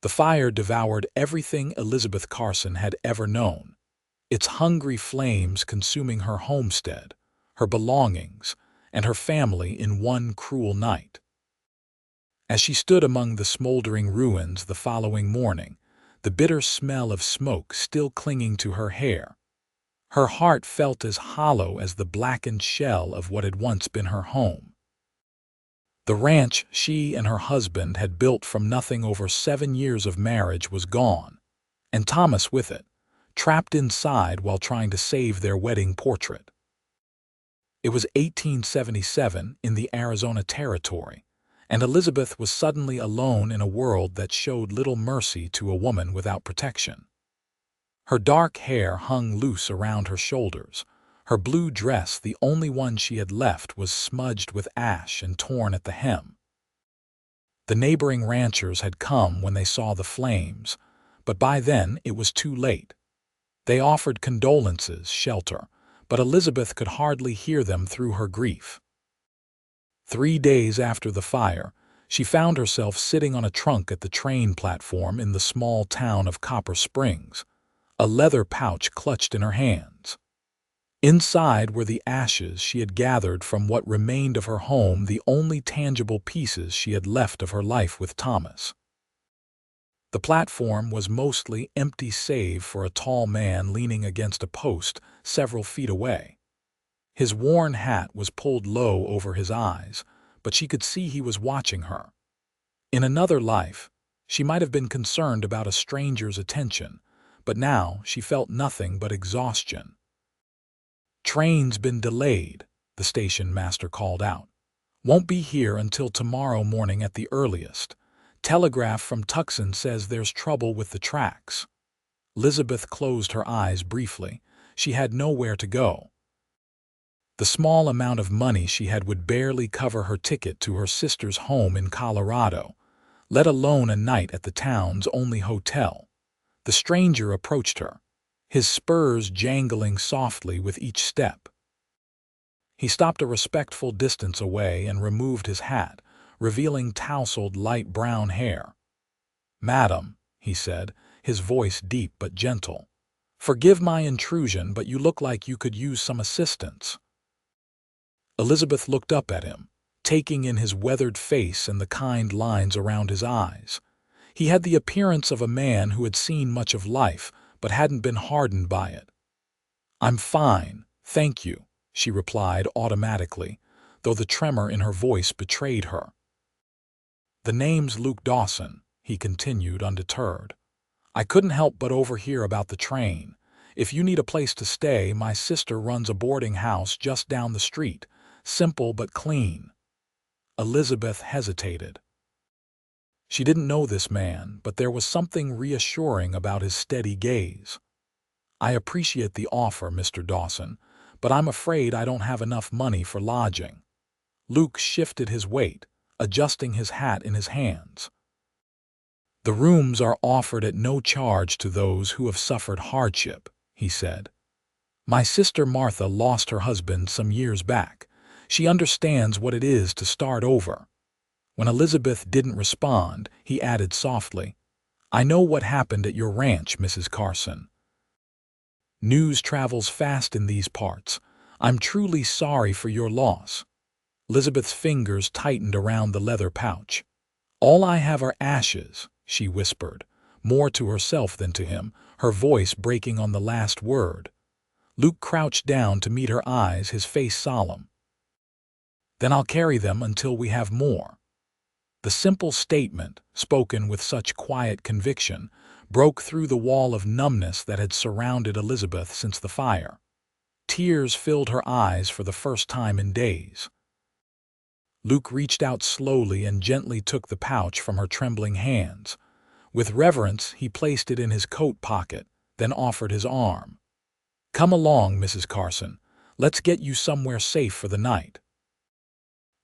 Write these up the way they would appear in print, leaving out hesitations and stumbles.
The fire devoured everything Elizabeth Carson had ever known, its hungry flames consuming her homestead, her belongings, and her family in one cruel night. As she stood among the smoldering ruins the following morning, the bitter smell of smoke still clinging to her hair, her heart felt as hollow as the blackened shell of what had once been her home. The ranch she and her husband had built from nothing over 7 years of marriage was gone, and Thomas with it, trapped inside while trying to save their wedding portrait. It was 1877 in the Arizona Territory, and Elizabeth was suddenly alone in a world that showed little mercy to a woman without protection. Her dark hair hung loose around her shoulders. Her blue dress, the only one she had left, was smudged with ash and torn at the hem. The neighboring ranchers had come when they saw the flames, but by then it was too late. They offered condolences, shelter, but Elizabeth could hardly hear them through her grief. 3 days after the fire, she found herself sitting on a trunk at the train platform in the small town of Copper Springs, a leather pouch clutched in her hands. Inside were the ashes she had gathered from what remained of her home, the only tangible pieces she had left of her life with Thomas. The platform was mostly empty save for a tall man leaning against a post several feet away. His worn hat was pulled low over his eyes, but she could see he was watching her. In another life, she might have been concerned about a stranger's attention, but now she felt nothing but exhaustion. "Train's been delayed," the station master called out. "Won't be here until tomorrow morning at the earliest. Telegraph from Tucson says there's trouble with the tracks." Elizabeth closed her eyes briefly. She had nowhere to go. The small amount of money she had would barely cover her ticket to her sister's home in Colorado, let alone a night at the town's only hotel. The stranger approached her, his spurs jangling softly with each step. He stopped a respectful distance away and removed his hat, revealing tousled light brown hair. "Madam," he said, his voice deep but gentle, "forgive my intrusion, but you look like you could use some assistance." Elizabeth looked up at him, taking in his weathered face and the kind lines around his eyes. He had the appearance of a man who had seen much of life, but hadn't been hardened by it. "I'm fine, thank you," she replied automatically, though the tremor in her voice betrayed her. "The name's Luke Dawson," he continued, undeterred. "I couldn't help but overhear about the train. If you need a place to stay, my sister runs a boarding house just down the street. Simple but clean." Elizabeth hesitated. She didn't know this man, but there was something reassuring about his steady gaze. "I appreciate the offer, Mr. Dawson, but I'm afraid I don't have enough money for lodging." Luke shifted his weight, adjusting his hat in his hands. "The rooms are offered at no charge to those who have suffered hardship," he said. "My sister Martha lost her husband some years back. She understands what it is to start over." When Elizabeth didn't respond, he added softly, "I know what happened at your ranch, Mrs. Carson. News travels fast in these parts. I'm truly sorry for your loss." Elizabeth's fingers tightened around the leather pouch. "All I have are ashes," she whispered, more to herself than to him, her voice breaking on the last word. Luke crouched down to meet her eyes, his face solemn. "Then I'll carry them until we have more." The simple statement, spoken with such quiet conviction, broke through the wall of numbness that had surrounded Elizabeth since the fire. Tears filled her eyes for the first time in days. Luke reached out slowly and gently took the pouch from her trembling hands. With reverence, he placed it in his coat pocket, then offered his arm. "Come along, Mrs. Carson. Let's get you somewhere safe for the night."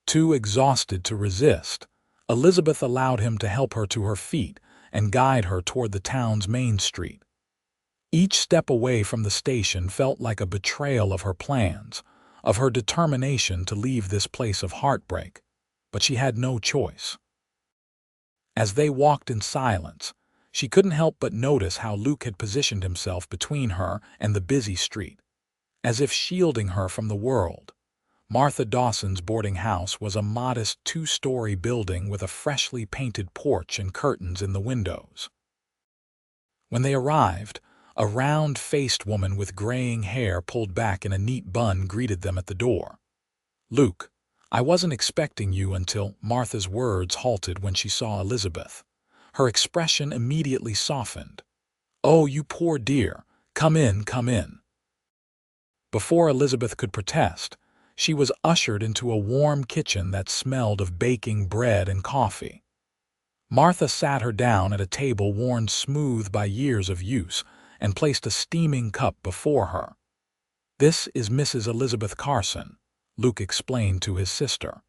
Too exhausted to resist, Elizabeth allowed him to help her to her feet and guide her toward the town's main street. Each step away from the station felt like a betrayal of her plans, of her determination to leave this place of heartbreak, but she had no choice. As they walked in silence, She couldn't help but notice how Luke had positioned himself between her and the busy street, as if shielding her from the world. Martha Dawson's boarding house was a modest two-story building with a freshly painted porch and curtains in the windows. When they arrived, a round-faced woman with graying hair pulled back in a neat bun greeted them at the door. "Luke, I wasn't expecting you until—" Martha's words halted when she saw Elizabeth. Her expression immediately softened. "Oh, you poor dear. Come in, come in." Before Elizabeth could protest, she was ushered into a warm kitchen that smelled of baking bread and coffee. Martha sat her down at a table worn smooth by years of use and placed a steaming cup before her. "This is Mrs. Elizabeth Carson," Luke explained to his sister.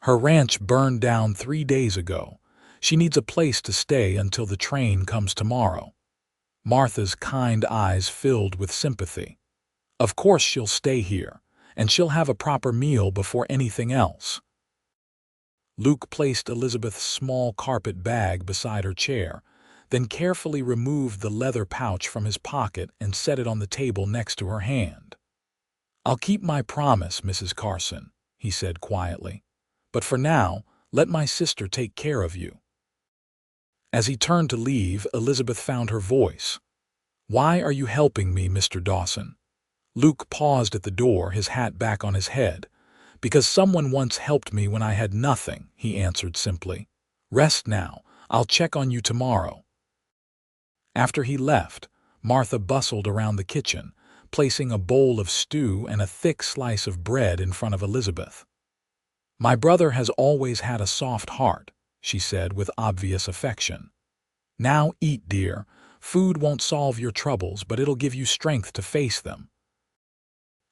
"Her ranch burned down 3 days ago. She needs a place to stay until the train comes tomorrow." Martha's kind eyes filled with sympathy. "Of course she'll stay here, and she'll have a proper meal before anything else." Luke placed Elizabeth's small carpet bag beside her chair, then carefully removed the leather pouch from his pocket and set it on the table next to her hand. "I'll keep my promise, Mrs. Carson," he said quietly. "But for now, let my sister take care of you." As he turned to leave, Elizabeth found her voice. "Why are you helping me, Mr. Dawson?" Luke paused at the door, his hat back on his head. "Because someone once helped me when I had nothing," he answered simply. "Rest now. I'll check on you tomorrow." After he left, Martha bustled around the kitchen, placing a bowl of stew and a thick slice of bread in front of Elizabeth. "My brother has always had a soft heart," she said with obvious affection. "Now eat, dear. Food won't solve your troubles, but it'll give you strength to face them."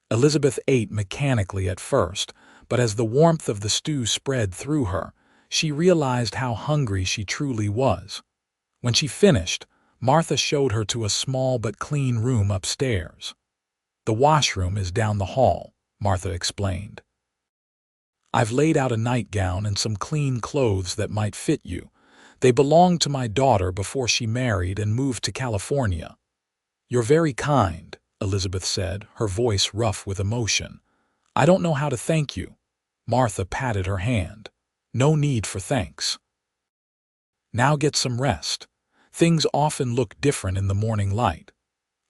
Elizabeth ate mechanically at first, but as the warmth of the stew spread through her, she realized how hungry she truly was. When she finished, Martha showed her to a small but clean room upstairs. "The washroom is down the hall," Martha explained. "I've laid out a nightgown and some clean clothes that might fit you. They belonged to my daughter before she married and moved to California." "You're very kind," Elizabeth said, her voice rough with emotion. "I don't know how to thank you." Martha patted her hand. "No need for thanks. Now get some rest. Things often look different in the morning light."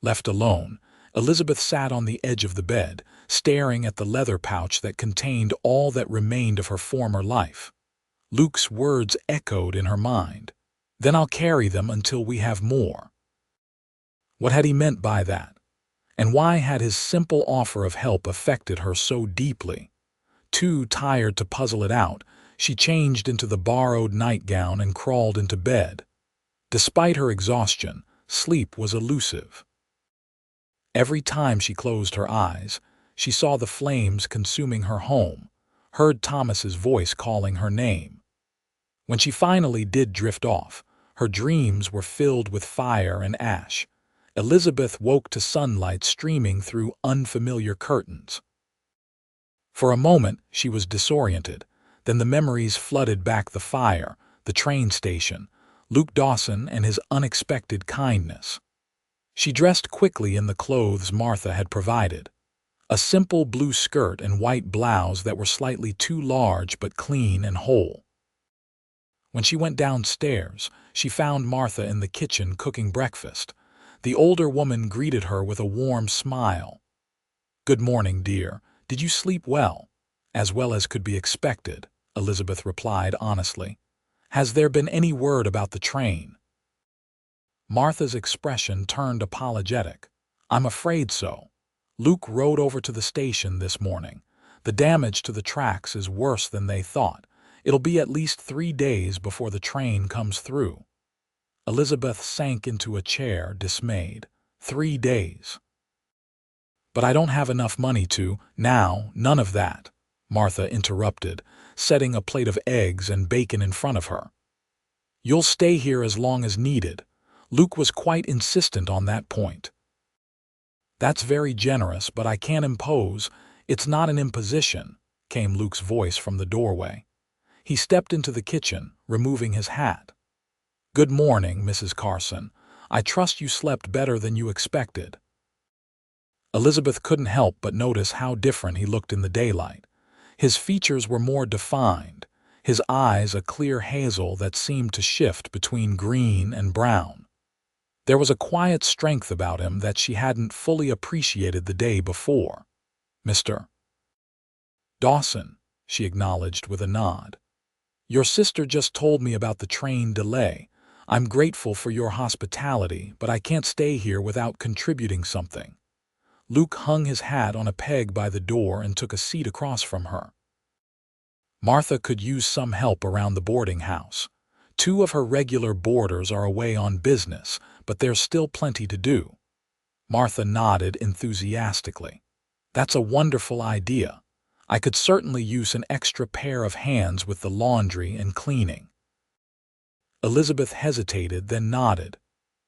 Left alone, Elizabeth sat on the edge of the bed, staring at the leather pouch that contained all that remained of her former life. Luke's words echoed in her mind. "Then I'll carry them until we have more." What had he meant by that? And why had his simple offer of help affected her so deeply? Too tired to puzzle it out, she changed into the borrowed nightgown and crawled into bed. Despite her exhaustion, sleep was elusive. Every time she closed her eyes, she saw the flames consuming her home, heard Thomas's voice calling her name. When she finally did drift off, her dreams were filled with fire and ash. Elizabeth woke to sunlight streaming through unfamiliar curtains. For a moment, she was disoriented. Then the memories flooded back: the fire, the train station, Luke Dawson and his unexpected kindness. She dressed quickly in the clothes Martha had provided. A simple blue skirt and white blouse that were slightly too large but clean and whole. When she went downstairs, she found Martha in the kitchen cooking breakfast. The older woman greeted her with a warm smile. "Good morning, dear. Did you sleep well?" "As well as could be expected," Elizabeth replied honestly. "Has there been any word about the train?" Martha's expression turned apologetic. "I'm afraid so. Luke rode over to the station this morning. The damage to the tracks is worse than they thought. It'll be at least 3 days before the train comes through." Elizabeth sank into a chair, dismayed. 3 days. "But I don't have enough money to—" "Now, none of that," Martha interrupted, setting a plate of eggs and bacon in front of her. "You'll stay here as long as needed." Luke was quite insistent on that point. "That's very generous, but I can't impose." "It's not an imposition," came Luke's voice from the doorway. He stepped into the kitchen, removing his hat. "Good morning, Mrs. Carson. I trust you slept better than you expected." Elizabeth couldn't help but notice how different he looked in the daylight. His features were more defined, his eyes a clear hazel that seemed to shift between green and brown. There was a quiet strength about him that she hadn't fully appreciated the day before. "Mr. Dawson," she acknowledged with a nod. "Your sister just told me about the train delay. I'm grateful for your hospitality, but I can't stay here without contributing something." Luke hung his hat on a peg by the door and took a seat across from her. Martha could use some help around the boarding house. 2 of her regular boarders are away on business, but there's still plenty to do. Martha nodded enthusiastically. "That's a wonderful idea. I could certainly use an extra pair of hands with the laundry and cleaning." Elizabeth hesitated, then nodded.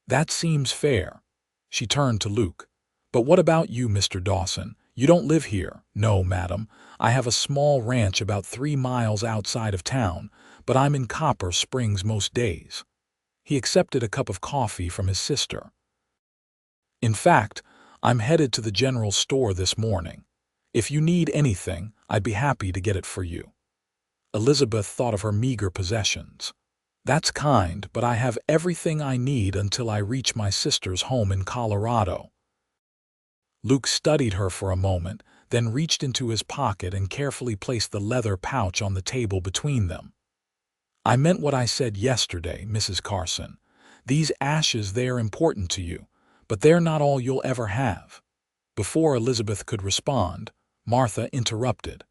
"That seems fair." She turned to Luke. "But what about you, Mr. Dawson? You don't live here." "No, madam. I have a small ranch about 3 miles outside of town, but I'm in Copper Springs most days." He accepted a cup of coffee from his sister. "In fact, I'm headed to the general store this morning. If you need anything, I'd be happy to get it for you." Elizabeth thought of her meager possessions. "That's kind, but I have everything I need until I reach my sister's home in Colorado." Luke studied her for a moment, then reached into his pocket and carefully placed the leather pouch on the table between them. "I meant what I said yesterday, Mrs. Carson. These ashes, they're important to you, but they're not all you'll ever have." Before Elizabeth could respond, Martha interrupted.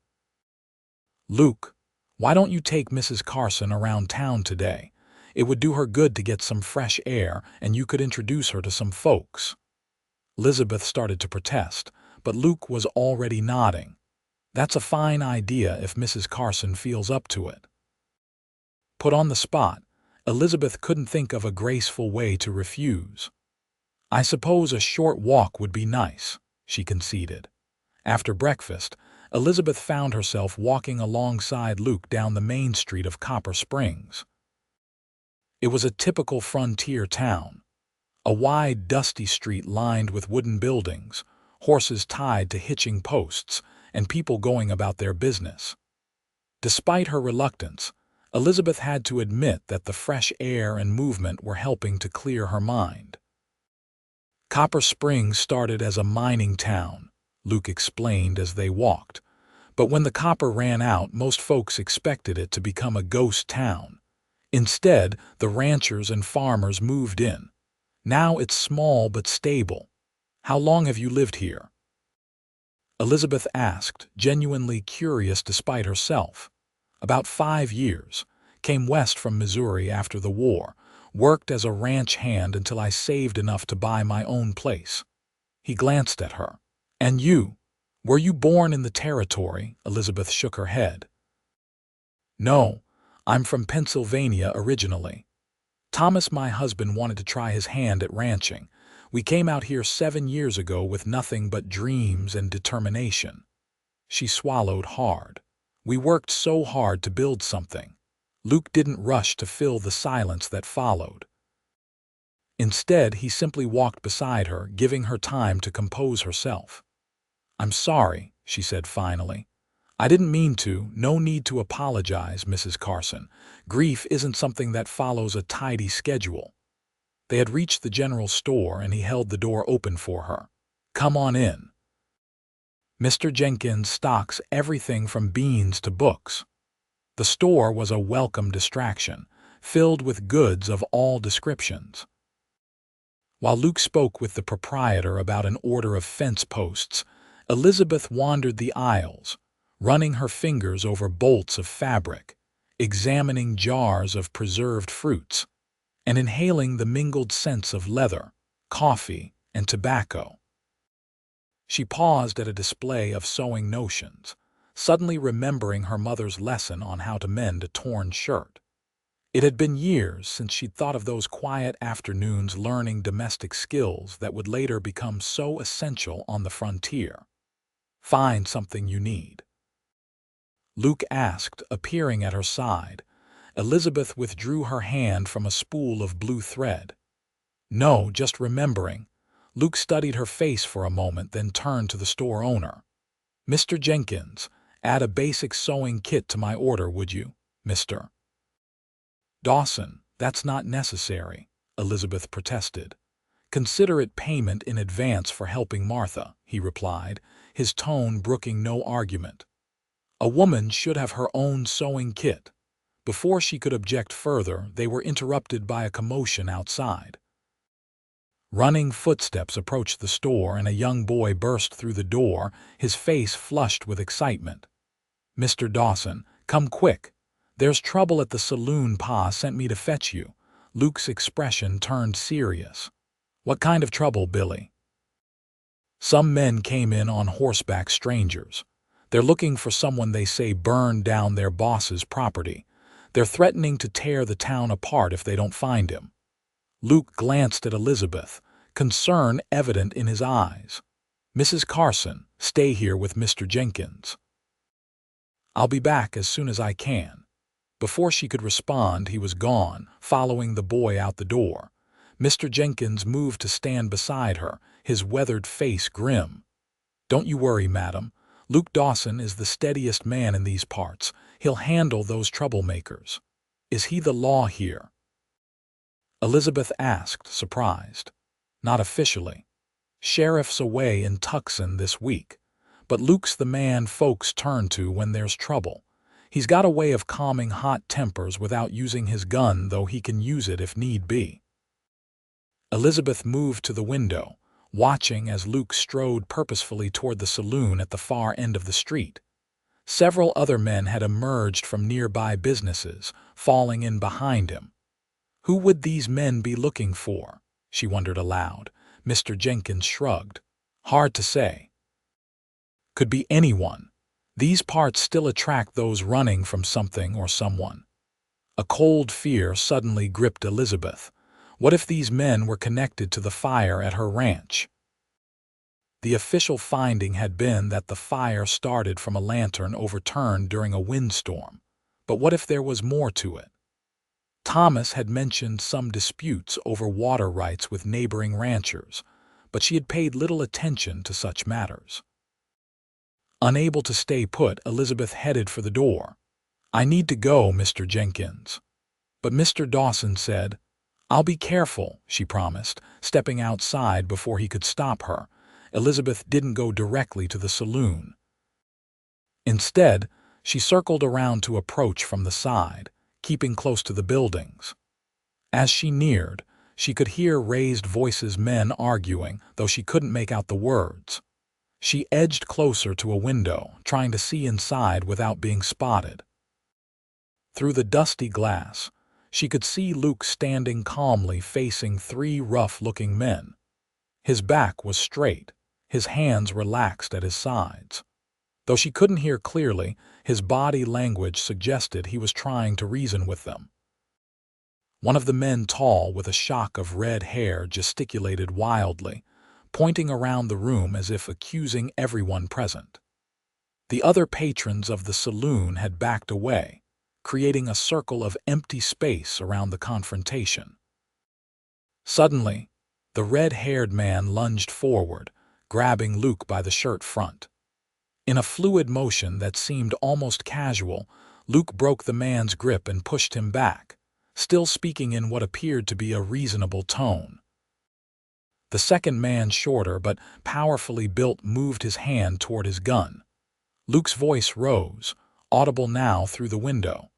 "Luke, why don't you take Mrs. Carson around town today? It would do her good to get some fresh air, and you could introduce her to some folks." Elizabeth started to protest, but Luke was already nodding. "That's a fine idea if Mrs. Carson feels up to it." Put on the spot, Elizabeth couldn't think of a graceful way to refuse. "I suppose a short walk would be nice," she conceded. After breakfast, Elizabeth found herself walking alongside Luke down the main street of Copper Springs. It was a typical frontier town. A wide, dusty street lined with wooden buildings, horses tied to hitching posts, and people going about their business. Despite her reluctance, Elizabeth had to admit that the fresh air and movement were helping to clear her mind. "Copper Springs started as a mining town," Luke explained as they walked. "But when the copper ran out, most folks expected it to become a ghost town. Instead, the ranchers and farmers moved in. Now it's small but stable. How long have you lived here?" Elizabeth asked, genuinely curious despite herself. "About 5 years. Came west from Missouri after the war. Worked as a ranch hand until I saved enough to buy my own place." He glanced at her. "And you? Were you born in the territory?" Elizabeth shook her head. "No, I'm from Pennsylvania originally. Thomas, my husband, wanted to try his hand at ranching. We came out here 7 years ago with nothing but dreams and determination." She swallowed hard. "We worked so hard to build something." Luke didn't rush to fill the silence that followed. Instead, he simply walked beside her, giving her time to compose herself. "I'm sorry," she said finally. "I didn't mean to. No need to apologize, Mrs. Carson. Grief isn't something that follows a tidy schedule." They had reached the general store, and he held the door open for her. "Come on in. Mr. Jenkins stocks everything from beans to books." The store was a welcome distraction, filled with goods of all descriptions. While Luke spoke with the proprietor about an order of fence posts, Elizabeth wandered the aisles, running her fingers over bolts of fabric, examining jars of preserved fruits, and inhaling the mingled scents of leather, coffee, and tobacco. She paused at a display of sewing notions, suddenly remembering her mother's lesson on how to mend a torn shirt. It had been years since she'd thought of those quiet afternoons learning domestic skills that would later become so essential on the frontier. "Find something you need," Luke asked, appearing at her side. Elizabeth withdrew her hand from a spool of blue thread. "No, just remembering." Luke studied her face for a moment, then turned to the store owner. "Mr. Jenkins, add a basic sewing kit to my order, would you, Mr. Dawson?" "That's not necessary," Elizabeth protested. "Consider it payment in advance for helping Martha," he replied, his tone brooking no argument. A woman should have her own sewing kit. Before she could object further, they were interrupted by a commotion outside. Running footsteps approached the store, and a young boy burst through the door, his face flushed with excitement. "Mr. Dawson, come quick. There's trouble at the saloon. Pa sent me to fetch you." Luke's expression turned serious. "What kind of trouble, Billy?" "Some men came in on horseback, strangers. They're looking for someone they say burned down their boss's property. They're threatening to tear the town apart if they don't find him." Luke glanced at Elizabeth, concern evident in his eyes. "Mrs. Carson, stay here with Mr. Jenkins. I'll be back as soon as I can." Before she could respond, he was gone, following the boy out the door. Mr. Jenkins moved to stand beside her, his weathered face grim. "Don't you worry, madam. Luke Dawson is the steadiest man in these parts. He'll handle those troublemakers." "Is he the law here?" Elizabeth asked, surprised. "Not officially. Sheriff's away in Tucson this week. But Luke's the man folks turn to when there's trouble. He's got a way of calming hot tempers without using his gun, though he can use it if need be." Elizabeth moved to the window, watching as Luke strode purposefully toward the saloon at the far end of the street. Several other men had emerged from nearby businesses, falling in behind him. Who would these men be looking for? She wondered aloud. Mr. Jenkins shrugged. "Hard to say. Could be anyone. These parts still attract those running from something or someone." A cold fear suddenly gripped Elizabeth. What if these men were connected to the fire at her ranch? The official finding had been that the fire started from a lantern overturned during a windstorm. But what if there was more to it? Thomas had mentioned some disputes over water rights with neighboring ranchers, but she had paid little attention to such matters. Unable to stay put, Elizabeth headed for the door. "I need to go, Mr. Jenkins." But Mr. Dawson said, "I'll be careful," she promised, stepping outside before he could stop her. Elizabeth didn't go directly to the saloon. Instead, she circled around to approach from the side, keeping close to the buildings. As she neared, she could hear raised voices, men arguing, though she couldn't make out the words. She edged closer to a window, trying to see inside without being spotted. Through the dusty glass, she could see Luke standing calmly facing three rough-looking men. His back was straight, his hands relaxed at his sides. Though she couldn't hear clearly, his body language suggested he was trying to reason with them. One of the men, tall with a shock of red hair, gesticulated wildly, pointing around the room as if accusing everyone present. The other patrons of the saloon had backed away, creating a circle of empty space around the confrontation. Suddenly, the red-haired man lunged forward, grabbing Luke by the shirt front. In a fluid motion that seemed almost casual, Luke broke the man's grip and pushed him back, still speaking in what appeared to be a reasonable tone. The second man, shorter but powerfully built, moved his hand toward his gun. Luke's voice rose, audible now through the window.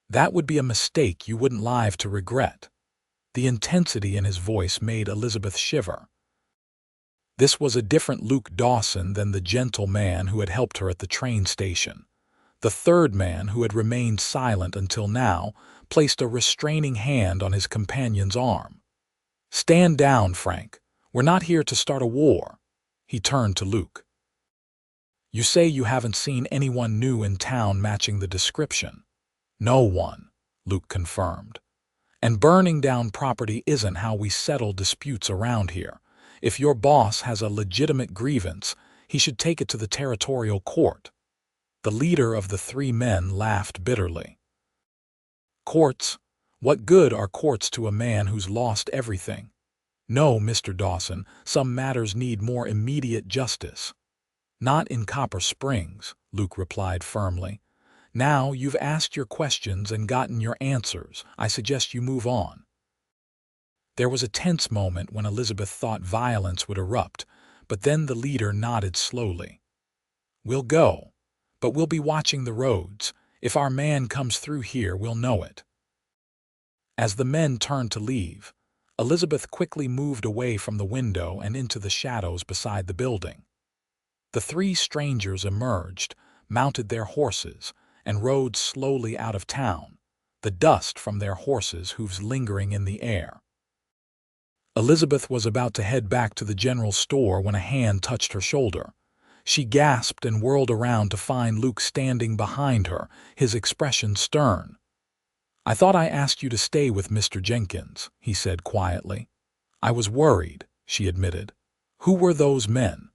"That would be a mistake you wouldn't live to regret." The intensity in his voice made Elizabeth shiver. This was a different Luke Dawson than the gentle man who had helped her at the train station. The third man, who had remained silent until now, placed a restraining hand on his companion's arm. "Stand down, Frank. We're not here to start a war." He turned to Luke. "You say you haven't seen anyone new in town matching the description?" "No one," Luke confirmed. "And burning down property isn't how we settle disputes around here. If your boss has a legitimate grievance, he should take it to the territorial court." The leader of the three men laughed bitterly. Courts? What good are courts to a man who's lost everything? No, Mr. Dawson, some matters need more immediate justice. Not in Copper Springs, Luke replied firmly. Now you've asked your questions and gotten your answers. I suggest you move on. There was a tense moment when Elizabeth thought violence would erupt, but then the leader nodded slowly. We'll go, but we'll be watching the roads. If our man comes through here, we'll know it. As the men turned to leave, Elizabeth quickly moved away from the window and into the shadows beside the building. The three strangers emerged, mounted their horses, and rode slowly out of town, the dust from their horses' hooves lingering in the air. Elizabeth was about to head back to the general store when a hand touched her shoulder. She gasped and whirled around to find Luke standing behind her, his expression stern. "I thought I asked you to stay with Mr. Jenkins," he said quietly. "I was worried," she admitted. "Who were those men?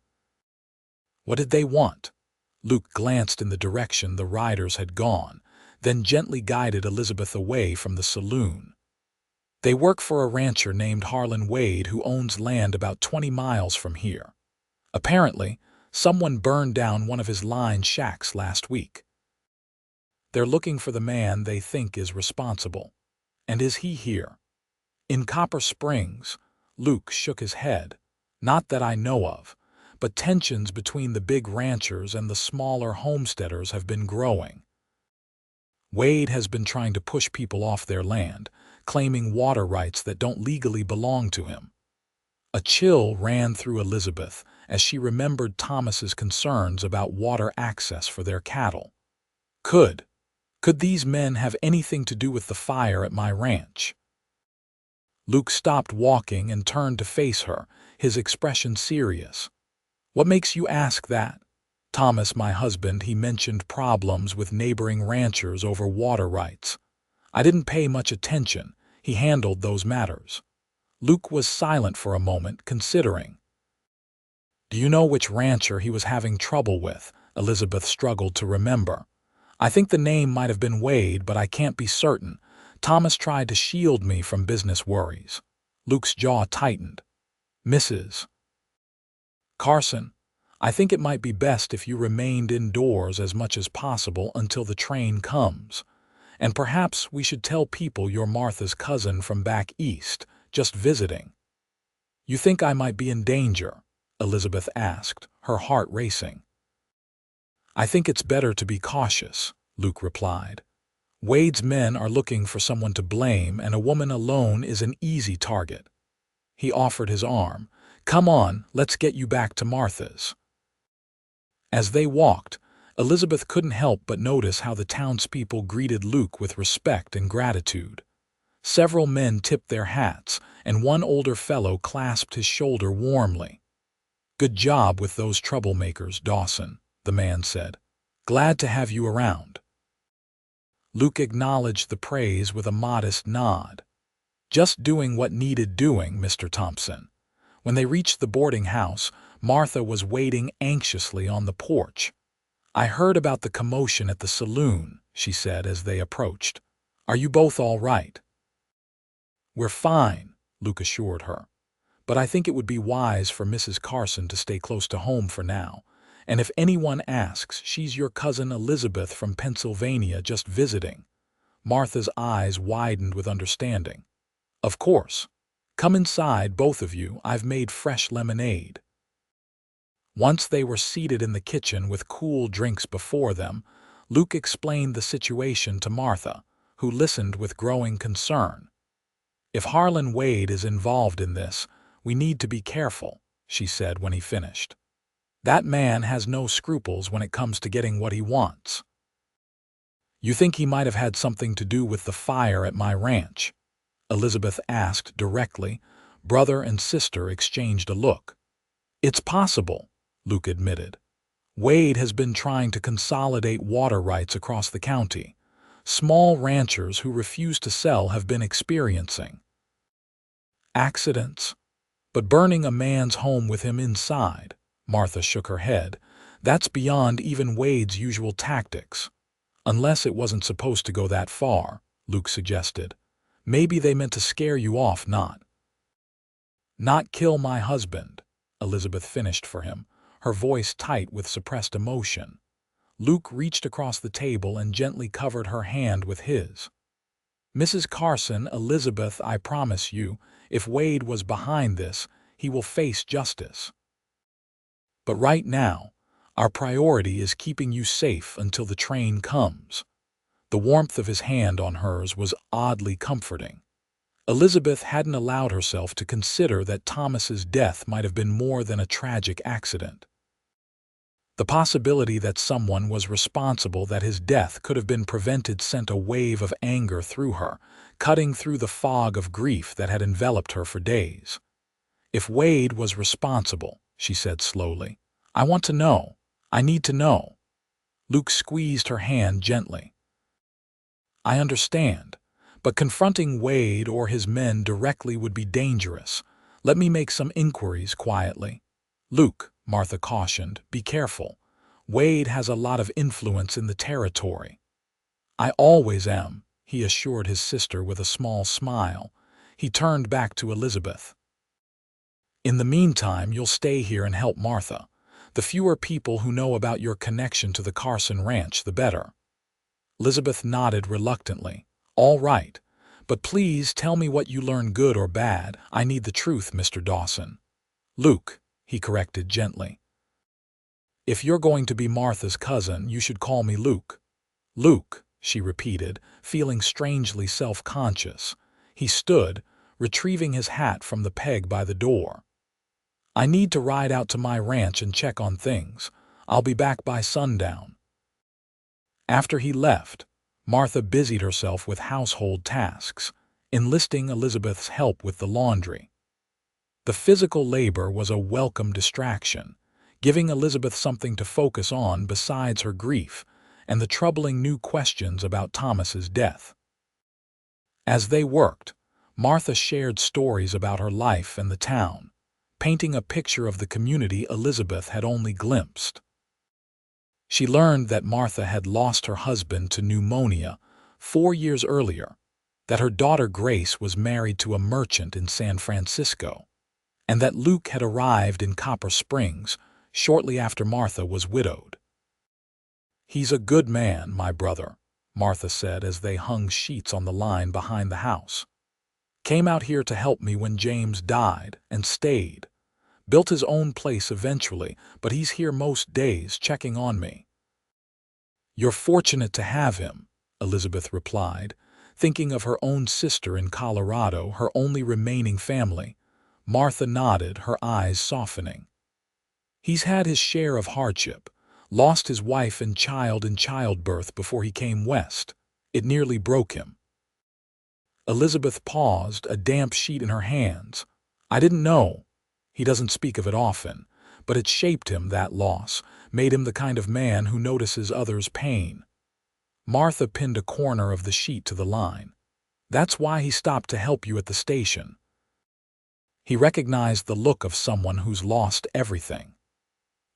What did they want?" Luke glanced in the direction the riders had gone, then gently guided Elizabeth away from the saloon. "They work for a rancher named Harlan Wade who owns land about 20 miles from here. Apparently, someone burned down one of his line shacks last week. They're looking for the man they think is responsible. And is he here?" "In Copper Springs," Luke shook his head. "Not that I know of, but tensions between the big ranchers and the smaller homesteaders have been growing. Wade has been trying to push people off their land, claiming water rights that don't legally belong to him." A chill ran through Elizabeth as she remembered Thomas's concerns about water access for their cattle. Could these men have anything to do with the fire at my ranch? Luke stopped walking and turned to face her, his expression serious. "What makes you ask that?" "Thomas, my husband, he mentioned problems with neighboring ranchers over water rights. I didn't pay much attention. He handled those matters." Luke was silent for a moment, considering. "Do you know which rancher he was having trouble with?" Elizabeth struggled to remember. "I think the name might have been Wade, but I can't be certain. Thomas tried to shield me from business worries." Luke's jaw tightened. "Mrs. Carson, I think it might be best if you remained indoors as much as possible until the train comes. And perhaps we should tell people you're Martha's cousin from back east, just visiting." "You think I might be in danger?" Elizabeth asked, her heart racing. "I think it's better to be cautious," Luke replied. "Wade's men are looking for someone to blame, and a woman alone is an easy target." He offered his arm. "Come on, let's get you back to Martha's." As they walked, Elizabeth couldn't help but notice how the townspeople greeted Luke with respect and gratitude. Several men tipped their hats, and one older fellow clasped his shoulder warmly. "Good job with those troublemakers, Dawson," the man said. "Glad to have you around." Luke acknowledged the praise with a modest nod. "Just doing what needed doing, Mr. Thompson." When they reached the boarding house, Martha was waiting anxiously on the porch. "I heard about the commotion at the saloon," she said as they approached. "Are you both all right?" "We're fine," Luke assured her. "But I think it would be wise for Mrs. Carson to stay close to home for now. And if anyone asks, she's your cousin Elizabeth from Pennsylvania just visiting." Martha's eyes widened with understanding. "Of course. Come inside, both of you. I've made fresh lemonade." Once they were seated in the kitchen with cool drinks before them, Luke explained the situation to Martha, who listened with growing concern. "If Harlan Wade is involved in this, we need to be careful," she said when he finished. "That man has no scruples when it comes to getting what he wants." "You think he might have had something to do with the fire at my ranch?" Elizabeth asked directly. Brother and sister exchanged a look. "It's possible," Luke admitted. "Wade has been trying to consolidate water rights across the county. Small ranchers who refuse to sell have been experiencing accidents. But burning a man's home with him inside," Martha shook her head, "that's beyond even Wade's usual tactics. Unless it wasn't supposed to go that far," Luke suggested. Maybe they meant to scare you off, not kill my husband, Elizabeth finished for him, her voice tight with suppressed emotion. Luke reached across the table and gently covered her hand with his. Mrs. Carson, Elizabeth, I promise you, if Wade was behind this, he will face justice. But right now, our priority is keeping you safe until the train comes. The warmth of his hand on hers was oddly comforting. Elizabeth hadn't allowed herself to consider that Thomas's death might have been more than a tragic accident. The possibility that someone was responsible, that his death could have been prevented, sent a wave of anger through her, cutting through the fog of grief that had enveloped her for days. If Wade was responsible, she said slowly, I want to know. I need to know. Luke squeezed her hand gently. I understand, but confronting Wade or his men directly would be dangerous. Let me make some inquiries quietly. Luke, Martha cautioned, be careful. Wade has a lot of influence in the territory. I always am, he assured his sister with a small smile. He turned back to Elizabeth. In the meantime, you'll stay here and help Martha. The fewer people who know about your connection to the Carson ranch, the better. Elizabeth nodded reluctantly. All right, but please tell me what you learn, good or bad. I need the truth, Mr. Dawson. Luke, he corrected gently. If you're going to be Martha's cousin, you should call me Luke. Luke, she repeated, feeling strangely self-conscious. He stood, retrieving his hat from the peg by the door. I need to ride out to my ranch and check on things. I'll be back by sundown. After he left, Martha busied herself with household tasks, enlisting Elizabeth's help with the laundry. The physical labor was a welcome distraction, giving Elizabeth something to focus on besides her grief and the troubling new questions about Thomas's death. As they worked, Martha shared stories about her life and the town, painting a picture of the community Elizabeth had only glimpsed. She learned that Martha had lost her husband to pneumonia 4 years earlier, that her daughter Grace was married to a merchant in San Francisco, and that Luke had arrived in Copper Springs shortly after Martha was widowed. He's a good man, my brother, Martha said as they hung sheets on the line behind the house. Came out here to help me when James died and stayed. Built his own place eventually, but he's here most days checking on me. You're fortunate to have him, Elizabeth replied, thinking of her own sister in Colorado, her only remaining family. Martha nodded, her eyes softening. He's had his share of hardship, lost his wife and child in childbirth before he came west. It nearly broke him. Elizabeth paused, a damp sheet in her hands. I didn't know. He doesn't speak of it often, but it shaped him, that loss, made him the kind of man who notices others' pain. Martha pinned a corner of the sheet to the line. That's why he stopped to help you at the station. He recognized the look of someone who's lost everything.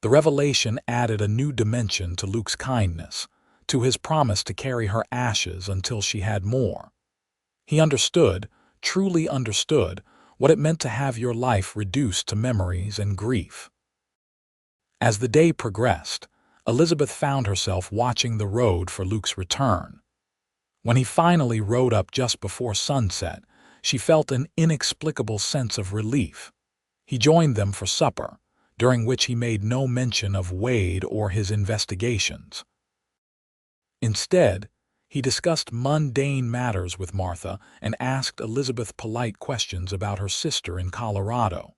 The revelation added a new dimension to Luke's kindness, to his promise to carry her ashes until she had more. He understood, truly understood, what it meant to have your life reduced to memories and grief. As the day progressed, Elizabeth found herself watching the road for Luke's return. When he finally rode up just before sunset, she felt an inexplicable sense of relief. He joined them for supper, during which he made no mention of Wade or his investigations. Instead, he discussed mundane matters with Martha and asked Elizabeth polite questions about her sister in Colorado.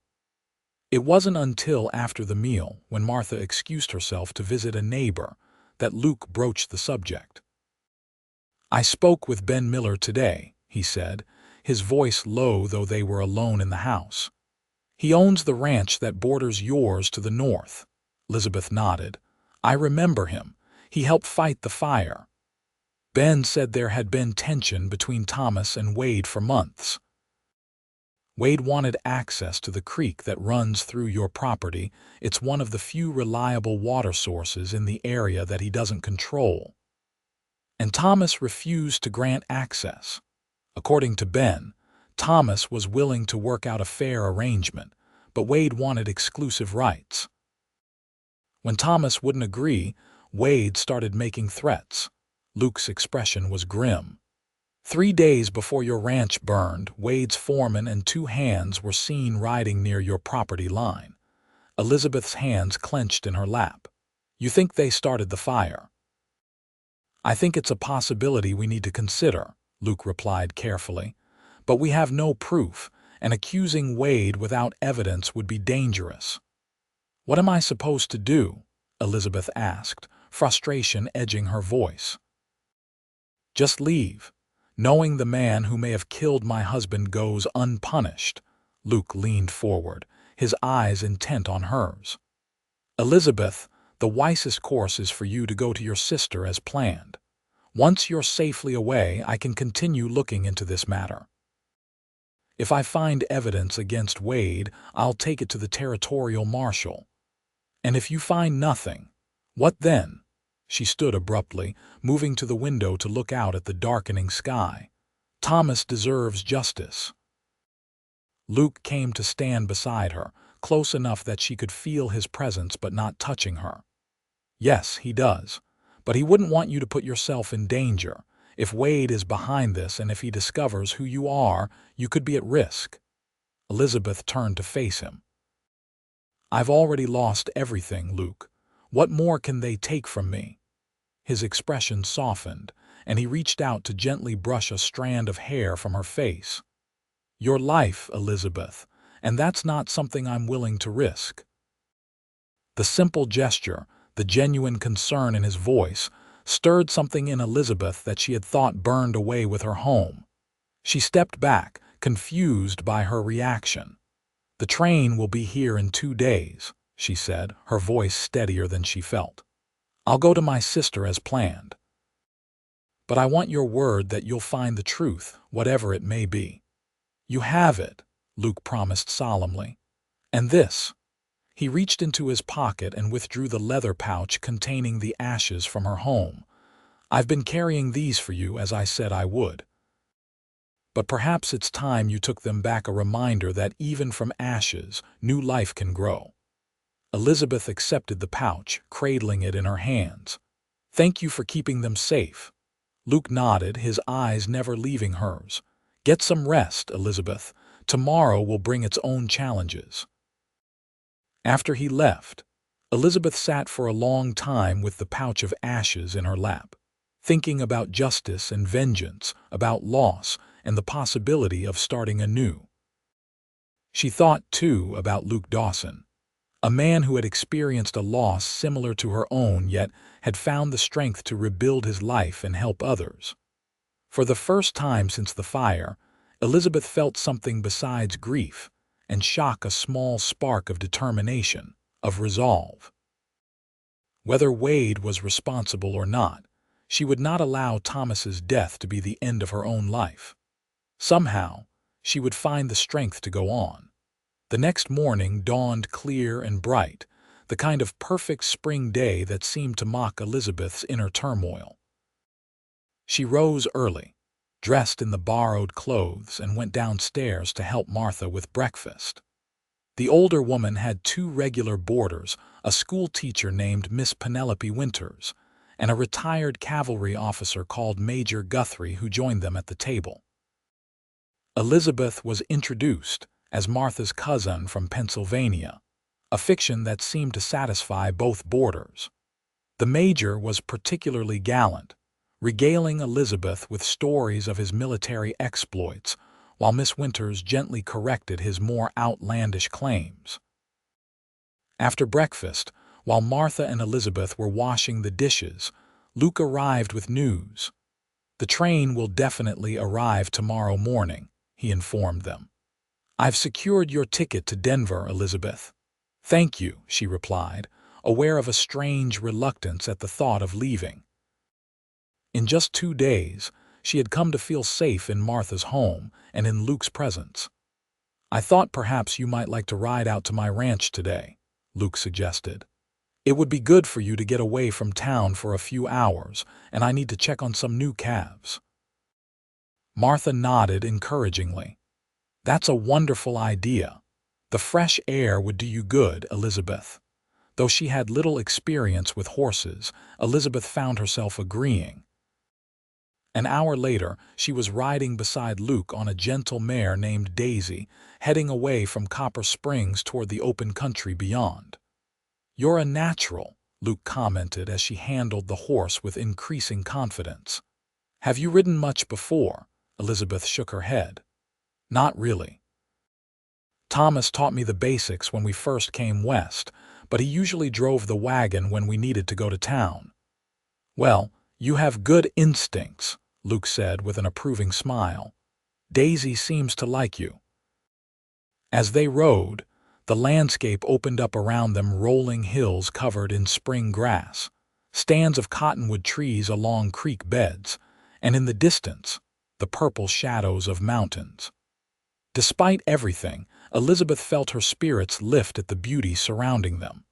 It wasn't until after the meal, when Martha excused herself to visit a neighbor, that Luke broached the subject. I spoke with Ben Miller today, he said, his voice low though they were alone in the house. He owns the ranch that borders yours to the north. Elizabeth nodded. I remember him. He helped fight the fire. Ben said there had been tension between Thomas and Wade for months. Wade wanted access to the creek that runs through your property. It's one of the few reliable water sources in the area that he doesn't control. and Thomas refused to grant access. According to Ben, Thomas was willing to work out a fair arrangement, but Wade wanted exclusive rights. When Thomas wouldn't agree, Wade started making threats. Luke's expression was grim. 3 days before your ranch burned, Wade's foreman and 2 hands were seen riding near your property line. Elizabeth's hands clenched in her lap. You think they started the fire? I think it's a possibility we need to consider, Luke replied carefully. But we have no proof, and accusing Wade without evidence would be dangerous. What am I supposed to do? Elizabeth asked, frustration edging her voice. Just leave. Knowing the man who may have killed my husband goes unpunished. Luke leaned forward, his eyes intent on hers. Elizabeth, the wisest course is for you to go to your sister as planned. Once you're safely away, I can continue looking into this matter. If I find evidence against Wade, I'll take it to the territorial marshal. And if you find nothing, what then? She stood abruptly, moving to the window to look out at the darkening sky. Thomas deserves justice. Luke came to stand beside her, close enough that she could feel his presence but not touching her. Yes, he does. But he wouldn't want you to put yourself in danger. If Wade is behind this and if he discovers who you are, you could be at risk. Elizabeth turned to face him. I've already lost everything, Luke. What more can they take from me? His expression softened, and he reached out to gently brush a strand of hair from her face. Your life, Elizabeth, and that's not something I'm willing to risk. The simple gesture, the genuine concern in his voice, stirred something in Elizabeth that she had thought burned away with her home. She stepped back, confused by her reaction. The train will be here in 2 days, she said, her voice steadier than she felt. I'll go to my sister as planned. But I want your word that you'll find the truth, whatever it may be. You have it, Luke promised solemnly. And this. He reached into his pocket and withdrew the leather pouch containing the ashes from her home. I've been carrying these for you as I said I would. But perhaps it's time you took them back, a reminder that even from ashes, new life can grow. Elizabeth accepted the pouch, cradling it in her hands. Thank you for keeping them safe. Luke nodded, his eyes never leaving hers. Get some rest, Elizabeth. Tomorrow will bring its own challenges. After he left, Elizabeth sat for a long time with the pouch of ashes in her lap, thinking about justice and vengeance, about loss and the possibility of starting anew. She thought, too, about Luke Dawson, a man who had experienced a loss similar to her own yet had found the strength to rebuild his life and help others. For the first time since the fire, Elizabeth felt something besides grief and shock, a small spark of determination, of resolve. Whether Wade was responsible or not, she would not allow Thomas's death to be the end of her own life. Somehow, she would find the strength to go on. The next morning dawned clear and bright, the kind of perfect spring day that seemed to mock Elizabeth's inner turmoil. She rose early, dressed in the borrowed clothes, and went downstairs to help Martha with breakfast. The older woman had 2 regular boarders, a school teacher named Miss Penelope Winters, and a retired cavalry officer called Major Guthrie who joined them at the table. Elizabeth was introduced as Martha's cousin from Pennsylvania, a fiction that seemed to satisfy both boarders. The Major was particularly gallant, regaling Elizabeth with stories of his military exploits, while Miss Winters gently corrected his more outlandish claims. After breakfast, while Martha and Elizabeth were washing the dishes, Luke arrived with news. The train will definitely arrive tomorrow morning, he informed them. I've secured your ticket to Denver, Elizabeth. Thank you, she replied, aware of a strange reluctance at the thought of leaving. In just 2 days, she had come to feel safe in Martha's home and in Luke's presence. I thought perhaps you might like to ride out to my ranch today, Luke suggested. It would be good for you to get away from town for a few hours, and I need to check on some new calves." Martha nodded encouragingly. "That's a wonderful idea. The fresh air would do you good, Elizabeth." Though she had little experience with horses, Elizabeth found herself agreeing. An hour later, she was riding beside Luke on a gentle mare named Daisy, heading away from Copper Springs toward the open country beyond. "You're a natural," Luke commented as she handled the horse with increasing confidence. "Have you ridden much before?" Elizabeth shook her head. "Not really. Thomas taught me the basics when we first came west, but he usually drove the wagon when we needed to go to town." "Well, you have good instincts," Luke said with an approving smile. "Daisy seems to like you." As they rode, the landscape opened up around them, rolling hills covered in spring grass, stands of cottonwood trees along creek beds, and in the distance, the purple shadows of mountains. Despite everything, Elizabeth felt her spirits lift at the beauty surrounding them.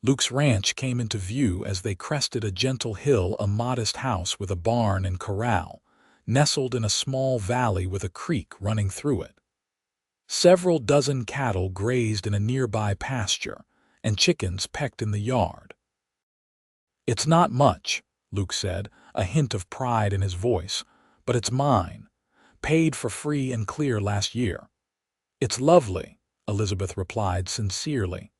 Luke's ranch came into view as they crested a gentle hill, a modest house with a barn and corral, nestled in a small valley with a creek running through it. Several dozen cattle grazed in a nearby pasture, and chickens pecked in the yard. "It's not much," Luke said, a hint of pride in his voice, "but it's mine. Paid for free and clear last year." "It's lovely," Elizabeth replied sincerely.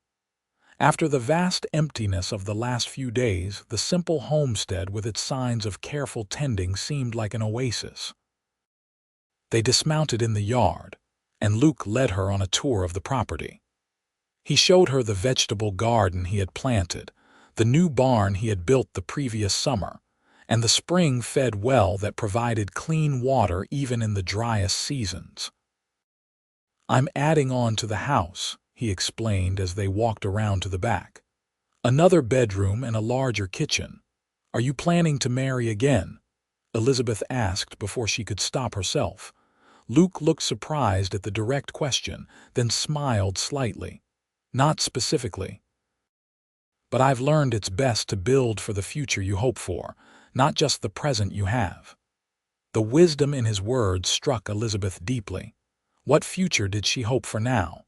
After the vast emptiness of the last few days, the simple homestead with its signs of careful tending seemed like an oasis. They dismounted in the yard, and Luke led her on a tour of the property. He showed her the vegetable garden he had planted, the new barn he had built the previous summer, and the spring-fed well that provided clean water even in the driest seasons. "I'm adding on to the house," he explained as they walked around to the back. "Another bedroom and a larger kitchen. Are you planning to marry again?" Elizabeth asked before she could stop herself. Luke looked surprised at the direct question, then smiled slightly. "Not specifically. But I've learned it's best to build for the future you hope for, not just the present you have." The wisdom in his words struck Elizabeth deeply. What future did she hope for now?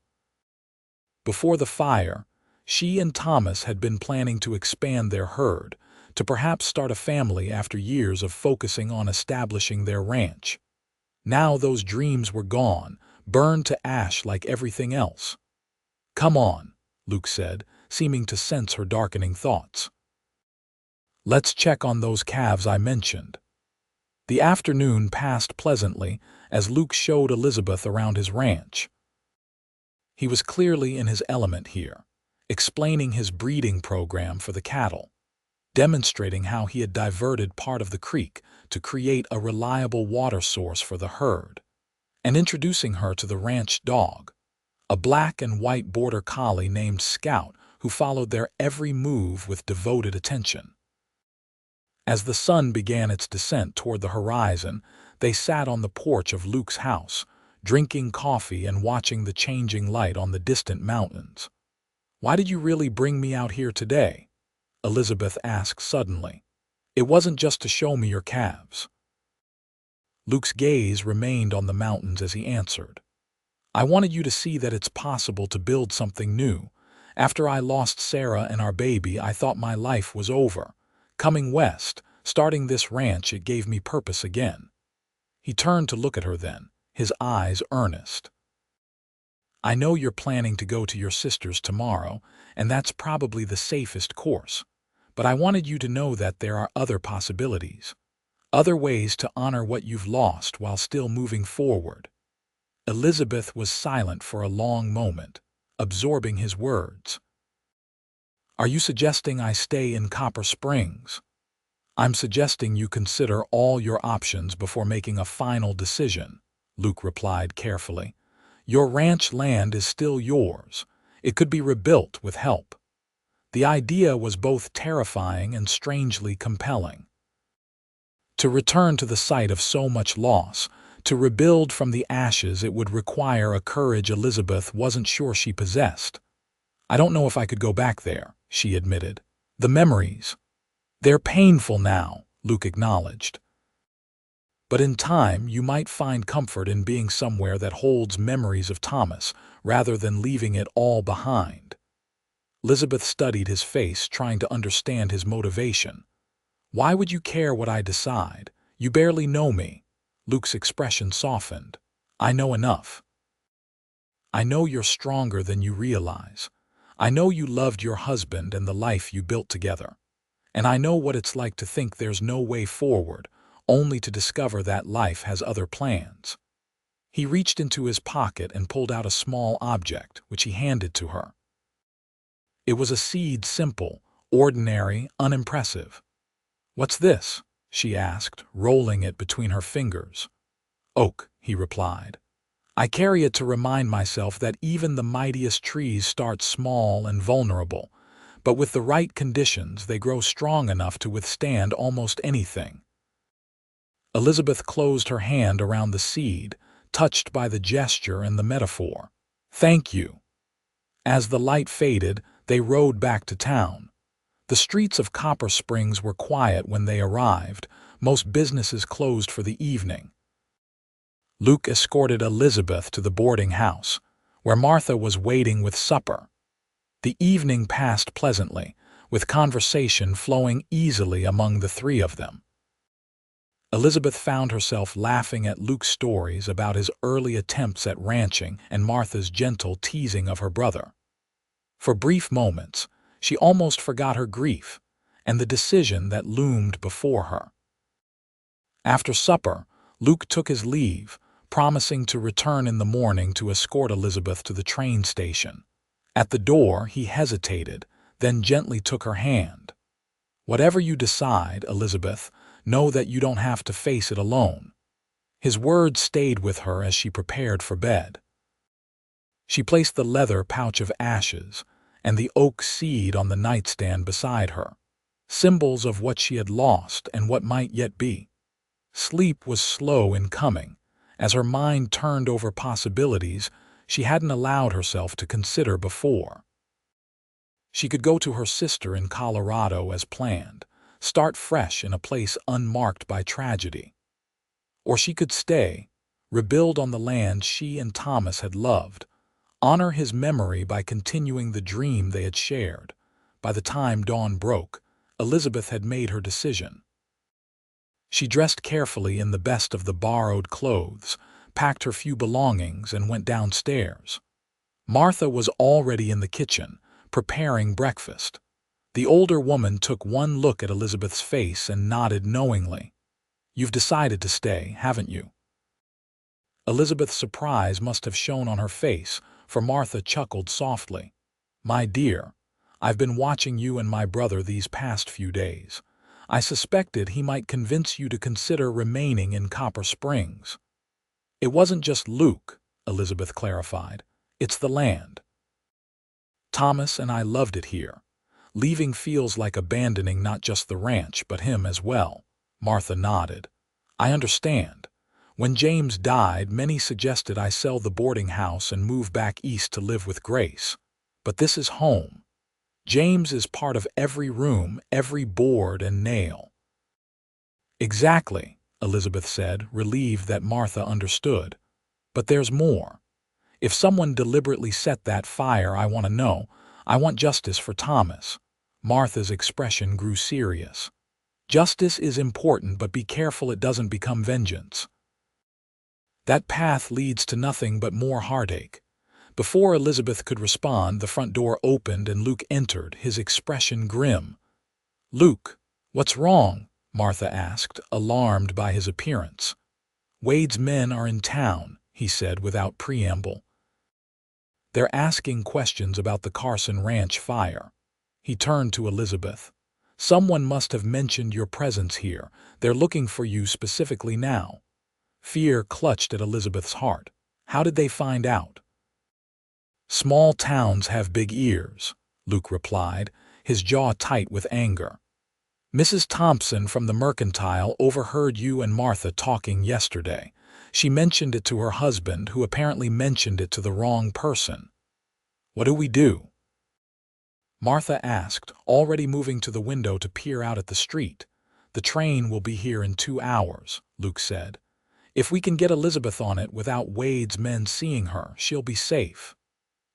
Before the fire, she and Thomas had been planning to expand their herd, to perhaps start a family after years of focusing on establishing their ranch. Now those dreams were gone, burned to ash like everything else. "Come on," Luke said, seeming to sense her darkening thoughts. "Let's check on those calves I mentioned." The afternoon passed pleasantly as Luke showed Elizabeth around his ranch. He was clearly in his element here, explaining his breeding program for the cattle, demonstrating how he had diverted part of the creek to create a reliable water source for the herd, and introducing her to the ranch dog, a black and white border collie named Scout who followed their every move with devoted attention. As the sun began its descent toward the horizon, they sat on the porch of Luke's house, drinking coffee and watching the changing light on the distant mountains. "Why did you really bring me out here today?" Elizabeth asked suddenly. "It wasn't just to show me your calves." Luke's gaze remained on the mountains as he answered. "I wanted you to see that it's possible to build something new. After I lost Sarah and our baby, I thought my life was over. Coming west, starting this ranch, it gave me purpose again." He turned to look at her then, his eyes earnest. "I know you're planning to go to your sister's tomorrow, and that's probably the safest course. But I wanted you to know that there are other possibilities, other ways to honor what you've lost while still moving forward." Elizabeth was silent for a long moment, absorbing his words. "Are you suggesting I stay in Copper Springs?" "I'm suggesting you consider all your options before making a final decision," Luke replied carefully. "Your ranch land is still yours. It could be rebuilt with help." The idea was both terrifying and strangely compelling. To return to the site of so much loss, to rebuild from the ashes, it would require a courage Elizabeth wasn't sure she possessed. "I don't know if I could go back there," she admitted. "The memories. They're painful now," Luke acknowledged. "But in time, you might find comfort in being somewhere that holds memories of Thomas, rather than leaving it all behind." Elizabeth studied his face, trying to understand his motivation. "Why would you care what I decide? You barely know me." Luke's expression softened. "I know enough. I know you're stronger than you realize. I know you loved your husband and the life you built together. And I know what it's like to think there's no way forward, only to discover that life has other plans." He reached into his pocket and pulled out a small object, which he handed to her. It was a seed, simple, ordinary, unimpressive. "What's this?" she asked, rolling it between her fingers. "Oak," he replied. "I carry it to remind myself that even the mightiest trees start small and vulnerable, but with the right conditions they grow strong enough to withstand almost anything." Elizabeth closed her hand around the seed, touched by the gesture and the metaphor. "Thank you." As the light faded, they rode back to town. The streets of Copper Springs were quiet when they arrived, most businesses closed for the evening. Luke escorted Elizabeth to the boarding house, where Martha was waiting with supper. The evening passed pleasantly, with conversation flowing easily among the three of them. Elizabeth found herself laughing at Luke's stories about his early attempts at ranching and Martha's gentle teasing of her brother. For brief moments, she almost forgot her grief and the decision that loomed before her. After supper, Luke took his leave, promising to return in the morning to escort Elizabeth to the train station. At the door, he hesitated, then gently took her hand. "Whatever you decide, Elizabeth, know that you don't have to face it alone." His words stayed with her as she prepared for bed. She placed the leather pouch of ashes and the oak seed on the nightstand beside her, symbols of what she had lost and what might yet be. Sleep was slow in coming, as her mind turned over possibilities she hadn't allowed herself to consider before. She could go to her sister in Colorado as planned, start fresh in a place unmarked by tragedy. Or she could stay, rebuild on the land she and Thomas had loved, honor his memory by continuing the dream they had shared. By the time dawn broke, Elizabeth had made her decision. She dressed carefully in the best of the borrowed clothes, packed her few belongings, and went downstairs. Martha was already in the kitchen, preparing breakfast. The older woman took one look at Elizabeth's face and nodded knowingly. "You've decided to stay, haven't you?" Elizabeth's surprise must have shown on her face, for Martha chuckled softly. "My dear, I've been watching you and my brother these past few days. I suspected he might convince you to consider remaining in Copper Springs." "It wasn't just Luke," Elizabeth clarified. "It's the land. Thomas and I loved it here. Leaving feels like abandoning not just the ranch, but him as well." Martha nodded. "I understand. When James died, many suggested I sell the boarding house and move back east to live with Grace. But this is home. James is part of every room, every board and nail." "Exactly," Elizabeth said, relieved that Martha understood. "But there's more. If someone deliberately set that fire, I want to know. I want justice for Thomas." Martha's expression grew serious. "Justice is important, but be careful it doesn't become vengeance. That path leads to nothing but more heartache." Before Elizabeth could respond, the front door opened and Luke entered, his expression grim. "Luke, what's wrong?" Martha asked, alarmed by his appearance. "Wade's men are in town," he said without preamble. "They're asking questions about the Carson ranch fire." He turned to Elizabeth. "Someone must have mentioned your presence here. They're looking for you specifically now." Fear clutched at Elizabeth's heart. How did they find out? "Small towns have big ears," Luke replied, his jaw tight with anger. "Mrs. Thompson from the Mercantile overheard you and Martha talking yesterday. She mentioned it to her husband, who apparently mentioned it to the wrong person." "What do we do?" Martha asked, already moving to the window to peer out at the street. The train will be here in 2 hours, Luke said. If we can get Elizabeth on it without Wade's men seeing her, she'll be safe.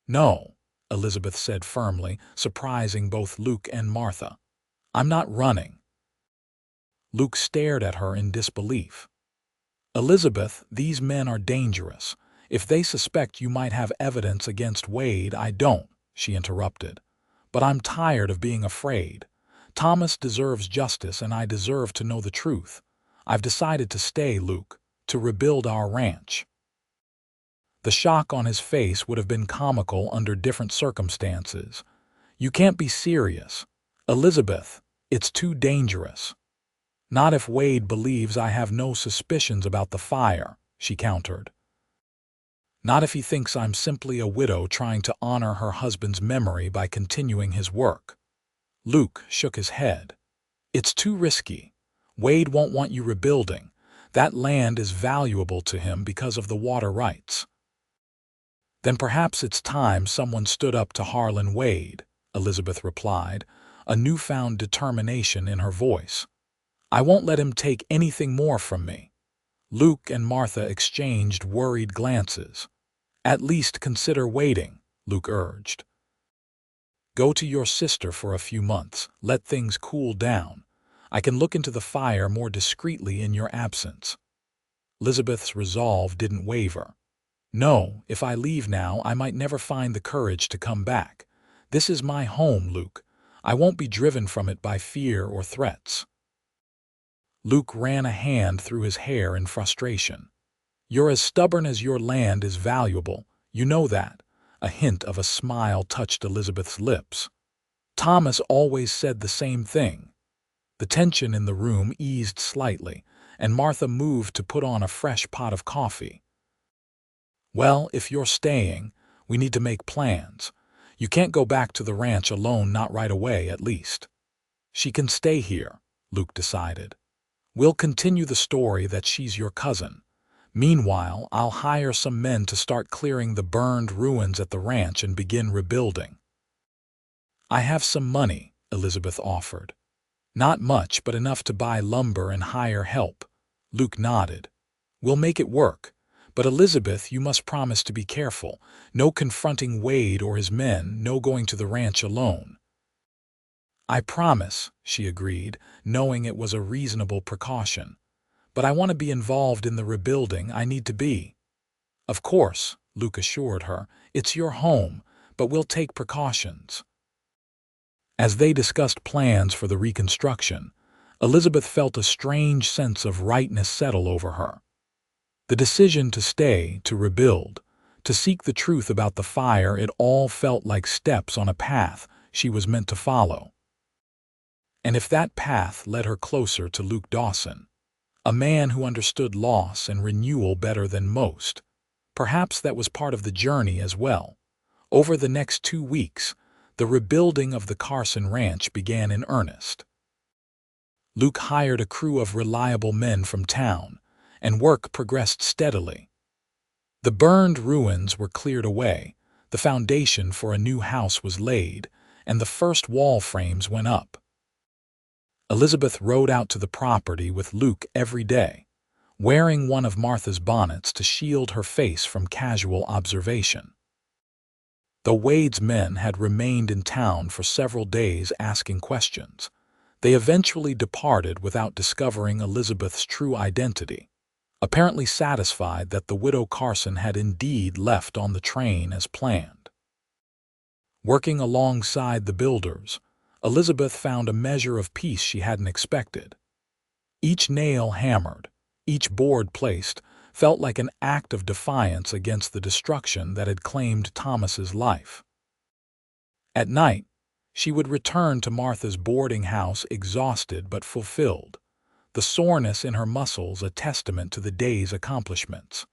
No, Elizabeth said firmly, surprising both Luke and Martha. I'm not running. Luke stared at her in disbelief. Elizabeth, these men are dangerous. If they suspect you might have evidence against Wade, I don't, she interrupted. But I'm tired of being afraid. Thomas deserves justice and I deserve to know the truth. I've decided to stay, Luke, to rebuild our ranch. The shock on his face would have been comical under different circumstances. You can't be serious. Elizabeth, it's too dangerous. Not if Wade believes I have no suspicions about the fire, she countered. Not if he thinks I'm simply a widow trying to honor her husband's memory by continuing his work. Luke shook his head. It's too risky. Wade won't want you rebuilding. That land is valuable to him because of the water rights. Then perhaps it's time someone stood up to Harlan Wade, Elizabeth replied, a newfound determination in her voice. I won't let him take anything more from me. Luke and Martha exchanged worried glances. At least consider waiting, Luke urged. Go to your sister for a few months, let things cool down. I can look into the fire more discreetly in your absence. Elizabeth's resolve didn't waver. No, if I leave now, I might never find the courage to come back. This is my home, Luke. I won't be driven from it by fear or threats. Luke ran a hand through his hair in frustration. You're as stubborn as your land is valuable. You know that. A hint of a smile touched Elizabeth's lips. Thomas always said the same thing. The tension in the room eased slightly, and Martha moved to put on a fresh pot of coffee. Well, if you're staying, we need to make plans. You can't go back to the ranch alone, not right away, at least. She can stay here, Luke decided. We'll continue the story that she's your cousin. Meanwhile, I'll hire some men to start clearing the burned ruins at the ranch and begin rebuilding. I have some money, Elizabeth offered. Not much, but enough to buy lumber and hire help. Luke nodded. We'll make it work. But Elizabeth, you must promise to be careful. No confronting Wade or his men, no going to the ranch alone. I promise, she agreed, knowing it was a reasonable precaution. But I want to be involved in the rebuilding. I need to be. Of course, Luke assured her. It's your home, but we'll take precautions. As they discussed plans for the reconstruction, Elizabeth felt a strange sense of rightness settle over her. The decision to stay, to rebuild, to seek the truth about the fire, it all felt like steps on a path she was meant to follow. And if that path led her closer to Luke Dawson, a man who understood loss and renewal better than most, perhaps that was part of the journey as well. Over the next 2 weeks, the rebuilding of the Carson ranch began in earnest. Luke hired a crew of reliable men from town, and work progressed steadily. The burned ruins were cleared away, the foundation for a new house was laid, and the first wall frames went up. Elizabeth rode out to the property with Luke every day, wearing one of Martha's bonnets to shield her face from casual observation. Though Wade's men had remained in town for several days asking questions, they eventually departed without discovering Elizabeth's true identity, apparently satisfied that the widow Carson had indeed left on the train as planned. Working alongside the builders, Elizabeth found a measure of peace she hadn't expected. Each nail hammered, each board placed, felt like an act of defiance against the destruction that had claimed Thomas's life. At night, she would return to Martha's boarding house exhausted but fulfilled, the soreness in her muscles a testament to the day's accomplishments.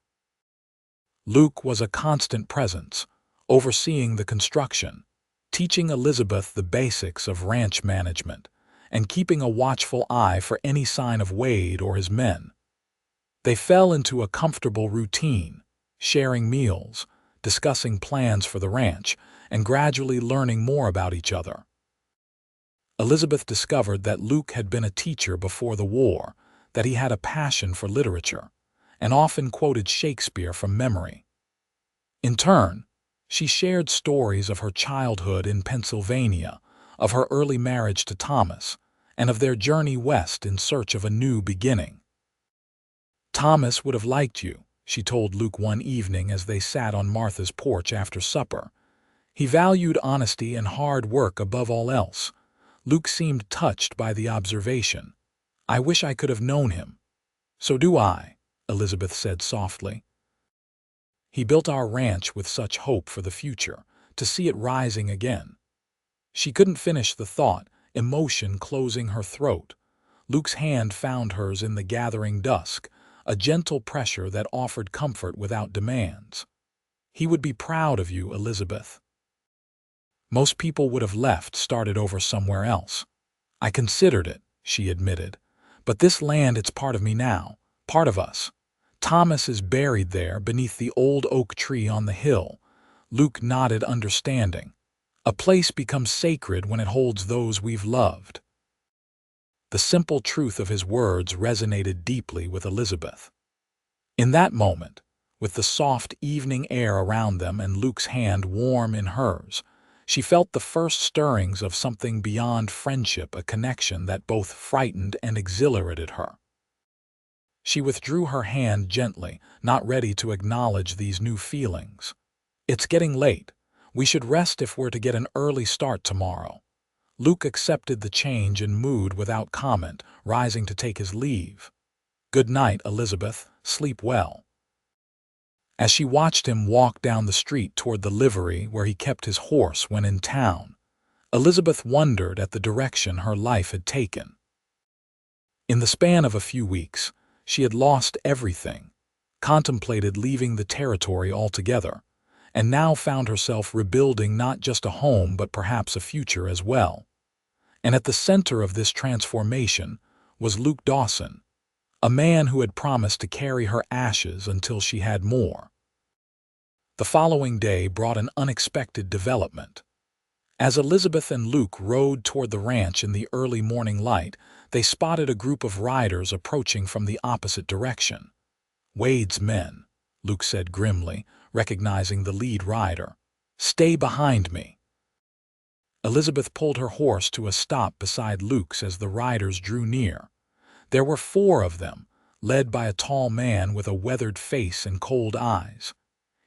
Luke was a constant presence, overseeing the construction, teaching Elizabeth the basics of ranch management, and keeping a watchful eye for any sign of Wade or his men. They fell into a comfortable routine, sharing meals, discussing plans for the ranch and gradually learning more about each other. Elizabeth discovered that Luke had been a teacher before the war, that he had a passion for literature, and often quoted Shakespeare from memory. In turn, she shared stories of her childhood in Pennsylvania, of her early marriage to Thomas, and of their journey west in search of a new beginning. "Thomas would have liked you," she told Luke one evening as they sat on Martha's porch after supper. "He valued honesty and hard work above all else." Luke seemed touched by the observation. "I wish I could have known him." "So do I," Elizabeth said softly. "He built our ranch with such hope for the future, to see it rising again." She couldn't finish the thought, emotion closing her throat. Luke's hand found hers in the gathering dusk, a gentle pressure that offered comfort without demands. "He would be proud of you, Elizabeth." "Most people would have left, started over somewhere else." "I considered it," she admitted. "But this land, it's part of me now, part of us. Thomas is buried there beneath the old oak tree on the hill." Luke nodded, understanding. "A place becomes sacred when it holds those we've loved." The simple truth of his words resonated deeply with Elizabeth. In that moment, with the soft evening air around them and Luke's hand warm in hers, she felt the first stirrings of something beyond friendship, a connection that both frightened and exhilarated her. She withdrew her hand gently, not ready to acknowledge these new feelings. "It's getting late. We should rest if we're to get an early start tomorrow." Luke accepted the change in mood without comment, rising to take his leave. "Good night, Elizabeth. Sleep well." As she watched him walk down the street toward the livery where he kept his horse when in town, Elizabeth wondered at the direction her life had taken. In the span of a few weeks, she had lost everything, contemplated leaving the territory altogether, and now found herself rebuilding not just a home but perhaps a future as well. And at the center of this transformation was Luke Dawson, a man who had promised to carry her ashes until she had more. The following day brought an unexpected development. As Elizabeth and Luke rode toward the ranch in the early morning light, they spotted a group of riders approaching from the opposite direction. "Wade's men," Luke said grimly, recognizing the lead rider. "Stay behind me." Elizabeth pulled her horse to a stop beside Luke's as the riders drew near. There were 4 of them, led by a tall man with a weathered face and cold eyes.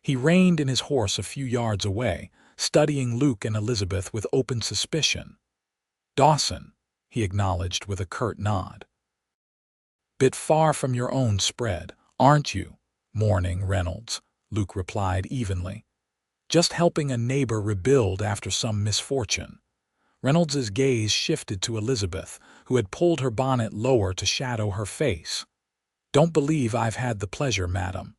He reined in his horse a few yards away, studying Luke and Elizabeth with open suspicion. "Dawson," he acknowledged with a curt nod. "Bit far from your own spread, aren't you?" "Morning, Reynolds," Luke replied evenly. "Just helping a neighbor rebuild after some misfortune." Reynolds's gaze shifted to Elizabeth, who had pulled her bonnet lower to shadow her face. "Don't believe I've had the pleasure, madam."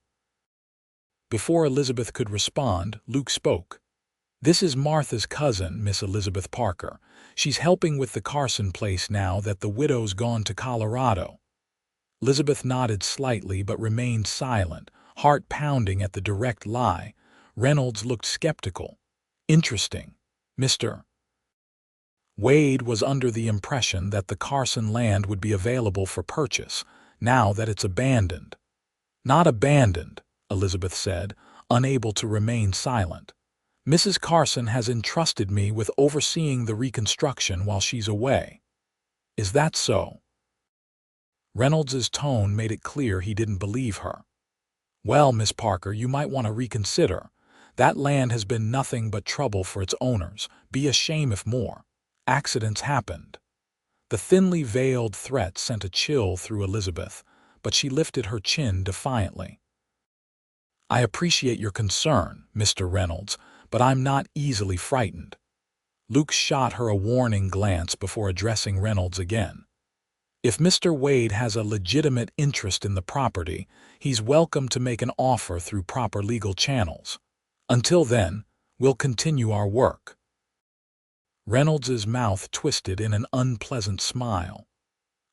Before Elizabeth could respond, Luke spoke. "This is Martha's cousin, Miss Elizabeth Parker. She's helping with the Carson place now that the widow's gone to Colorado." Elizabeth nodded slightly but remained silent, heart pounding at the direct lie. Reynolds looked skeptical. "Interesting. Mr. Wade was under the impression that the Carson land would be available for purchase, now that it's abandoned." "Not abandoned," Elizabeth said, unable to remain silent. "Mrs. Carson has entrusted me with overseeing the reconstruction while she's away." "Is that so?" Reynolds's tone made it clear he didn't believe her. "Well, Miss Parker, you might want to reconsider. That land has been nothing but trouble for its owners. Be a shame if more. Accidents happened." The thinly veiled threat sent a chill through Elizabeth, but she lifted her chin defiantly. "I appreciate your concern, Mr. Reynolds, but I'm not easily frightened." Luke shot her a warning glance before addressing Reynolds again. "If Mr. Wade has a legitimate interest in the property, he's welcome to make an offer through proper legal channels. Until then, we'll continue our work." Reynolds's mouth twisted in an unpleasant smile.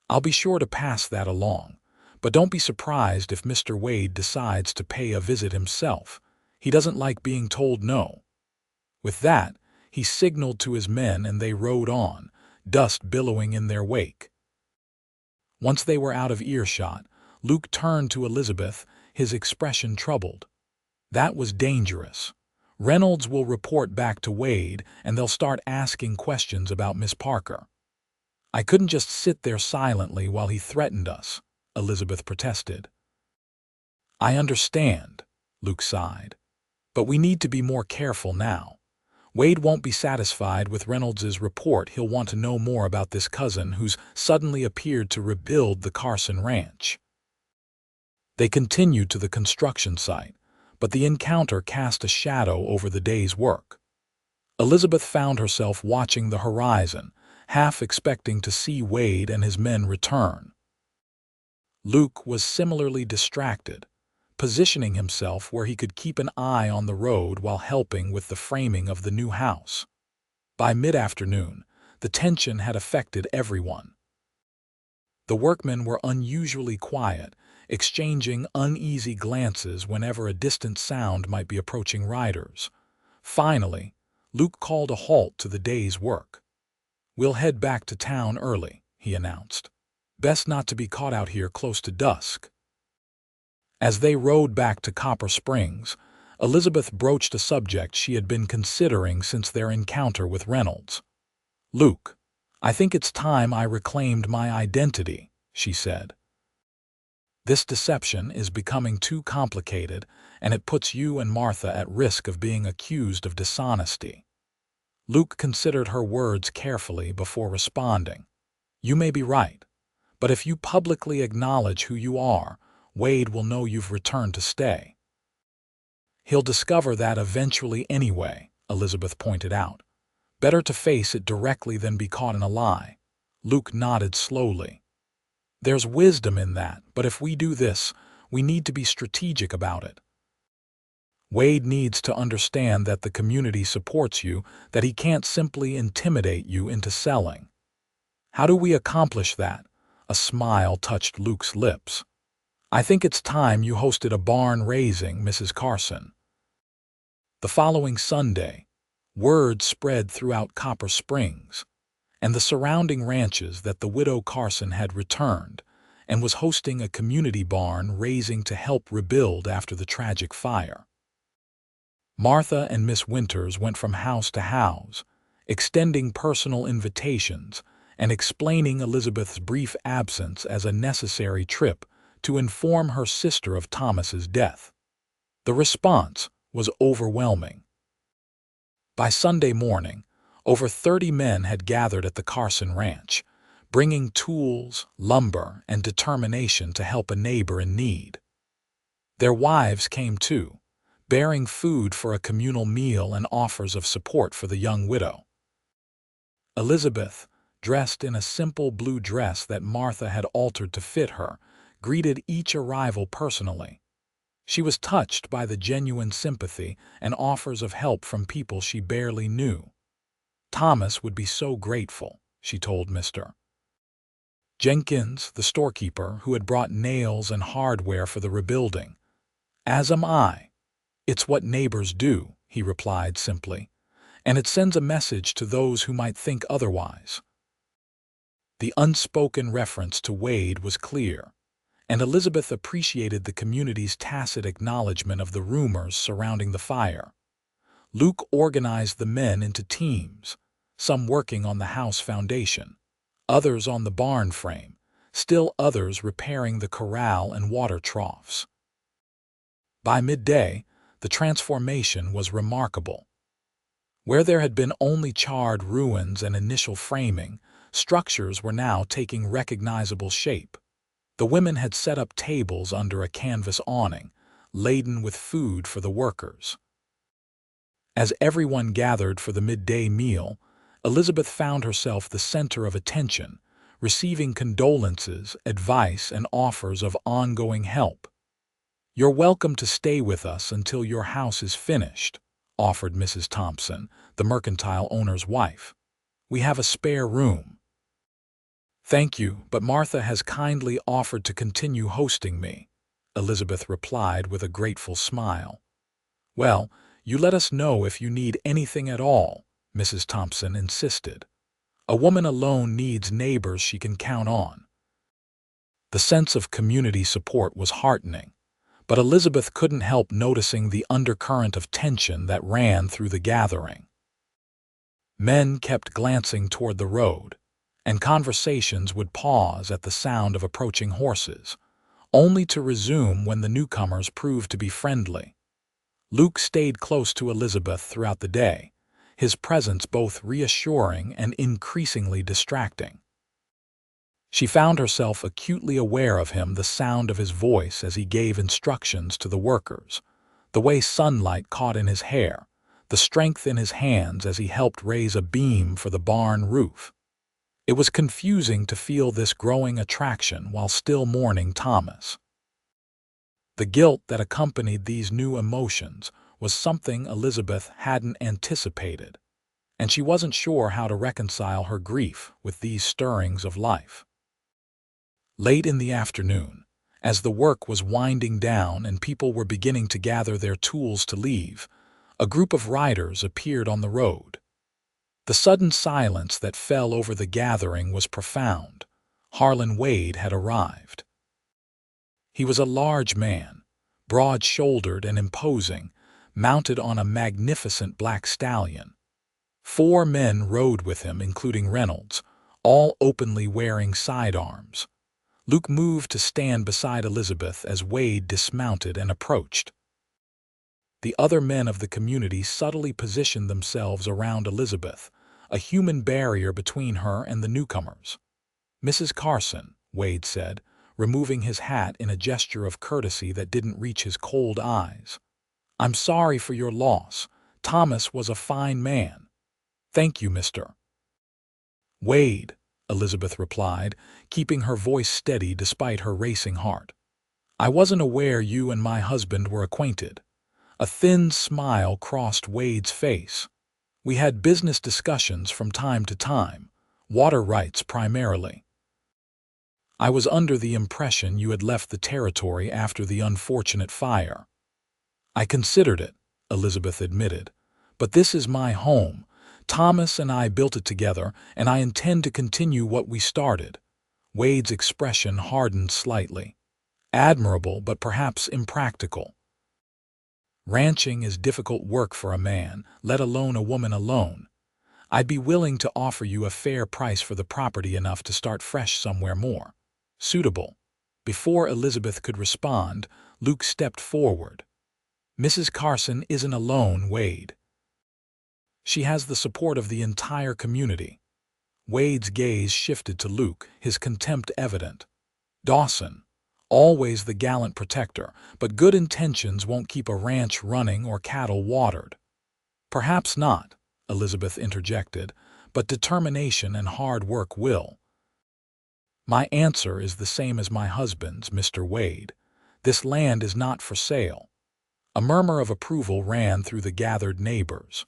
"I'll be sure to pass that along, but don't be surprised if Mr. Wade decides to pay a visit himself. He doesn't like being told no." With that, he signaled to his men and they rode on, dust billowing in their wake. Once they were out of earshot, Luke turned to Elizabeth, his expression troubled. "That was dangerous. Reynolds will report back to Wade and they'll start asking questions about Miss Parker." "I couldn't just sit there silently while he threatened us," Elizabeth protested. "I understand," Luke sighed. "But we need to be more careful now. Wade won't be satisfied with Reynolds's report. He'll want to know more about this cousin who's suddenly appeared to rebuild the Carson ranch." They continued to the construction site, but the encounter cast a shadow over the day's work. Elizabeth found herself watching the horizon, half expecting to see Wade and his men return. Luke was similarly distracted, positioning himself where he could keep an eye on the road while helping with the framing of the new house. By mid-afternoon, the tension had affected everyone. The workmen were unusually quiet, exchanging uneasy glances whenever a distant sound might be approaching riders. Finally, Luke called a halt to the day's work. "We'll head back to town early," he announced. "Best not to be caught out here close to dusk." As they rode back to Copper Springs, Elizabeth broached a subject she had been considering since their encounter with Reynolds. "Luke, I think it's time I reclaimed my identity," she said. "This deception is becoming too complicated, and it puts you and Martha at risk of being accused of dishonesty." Luke considered her words carefully before responding. "You may be right, but if you publicly acknowledge who you are, Wade will know you've returned to stay." "He'll discover that eventually anyway," Elizabeth pointed out. "Better to face it directly than be caught in a lie." Luke nodded slowly. "There's wisdom in that, but if we do this, we need to be strategic about it. Wade needs to understand that the community supports you, that he can't simply intimidate you into selling." "How do we accomplish that?" A smile touched Luke's lips. "I think it's time you hosted a barn raising, Mrs. Carson." The following Sunday, word spread throughout Copper Springs and the surrounding ranches that the widow Carson had returned and was hosting a community barn raising to help rebuild after the tragic fire. Martha and Miss Winters went from house to house, extending personal invitations and explaining Elizabeth's brief absence as a necessary trip to inform her sister of Thomas's death. The response was overwhelming. By Sunday morning, over 30 men had gathered at the Carson ranch, bringing tools, lumber, and determination to help a neighbor in need. Their wives came too, bearing food for a communal meal and offers of support for the young widow. Elizabeth, dressed in a simple blue dress that Martha had altered to fit her, greeted each arrival personally. She was touched by the genuine sympathy and offers of help from people she barely knew. Thomas would be so grateful, she told Mr. Jenkins, the storekeeper, who had brought nails and hardware for the rebuilding. "As am I. It's what neighbors do," he replied simply, "and it sends a message to those who might think otherwise." The unspoken reference to Wade was clear, and Elizabeth appreciated the community's tacit acknowledgement of the rumors surrounding the fire. Luke organized the men into teams, some working on the house foundation, others on the barn frame, still others repairing the corral and water troughs. By midday, the transformation was remarkable. Where there had been only charred ruins and initial framing, structures were now taking recognizable shape. The women had set up tables under a canvas awning, laden with food for the workers. As everyone gathered for the midday meal, Elizabeth found herself the center of attention, receiving condolences, advice, and offers of ongoing help. "You're welcome to stay with us until your house is finished," offered Mrs. Thompson, the mercantile owner's wife. "We have a spare room." "Thank you, but Martha has kindly offered to continue hosting me," Elizabeth replied with a grateful smile. Well, you let us know if you need anything at all, Mrs. Thompson insisted. A woman alone needs neighbors she can count on. The sense of community support was heartening, but Elizabeth couldn't help noticing the undercurrent of tension that ran through the gathering. Men kept glancing toward the road, and conversations would pause at the sound of approaching horses, only to resume when the newcomers proved to be friendly. Luke stayed close to Elizabeth throughout the day, his presence both reassuring and increasingly distracting. She found herself acutely aware of him, the sound of his voice as he gave instructions to the workers, the way sunlight caught in his hair, the strength in his hands as he helped raise a beam for the barn roof. It was confusing to feel this growing attraction while still mourning Thomas. The guilt that accompanied these new emotions was something Elizabeth hadn't anticipated, and she wasn't sure how to reconcile her grief with these stirrings of life. Late in the afternoon, as the work was winding down and people were beginning to gather their tools to leave, a group of riders appeared on the road. The sudden silence that fell over the gathering was profound. Harlan Wade had arrived. He was a large man, broad-shouldered and imposing, mounted on a magnificent black stallion. 4 men rode with him, including Reynolds, all openly wearing sidearms. Luke moved to stand beside Elizabeth as Wade dismounted and approached. The other men of the community subtly positioned themselves around Elizabeth, a human barrier between her and the newcomers. "Mrs. Carson," Wade said, removing his hat in a gesture of courtesy that didn't reach his cold eyes. "I'm sorry for your loss. Thomas was a fine man." "Thank you, Mr. Wade," Elizabeth replied, keeping her voice steady despite her racing heart. "I wasn't aware you and my husband were acquainted." A thin smile crossed Wade's face. "We had business discussions from time to time, water rights primarily." "I was under the impression you had left the territory after the unfortunate fire." "I considered it," Elizabeth admitted, "but this is my home. Thomas and I built it together, and I intend to continue what we started." Wade's expression hardened slightly. "Admirable, but perhaps impractical. Ranching is difficult work for a man, let alone a woman alone. I'd be willing to offer you a fair price for the property, enough to start fresh somewhere more suitable." Before Elizabeth could respond, Luke stepped forward. "Mrs. Carson isn't alone, Wade. She has the support of the entire community." Wade's gaze shifted to Luke, his contempt evident. "Dawson, always the gallant protector, but good intentions won't keep a ranch running or cattle watered." "Perhaps not," Elizabeth interjected, "but determination and hard work will." "My answer is the same as my husband's, Mr. Wade. This land is not for sale." A murmur of approval ran through the gathered neighbors.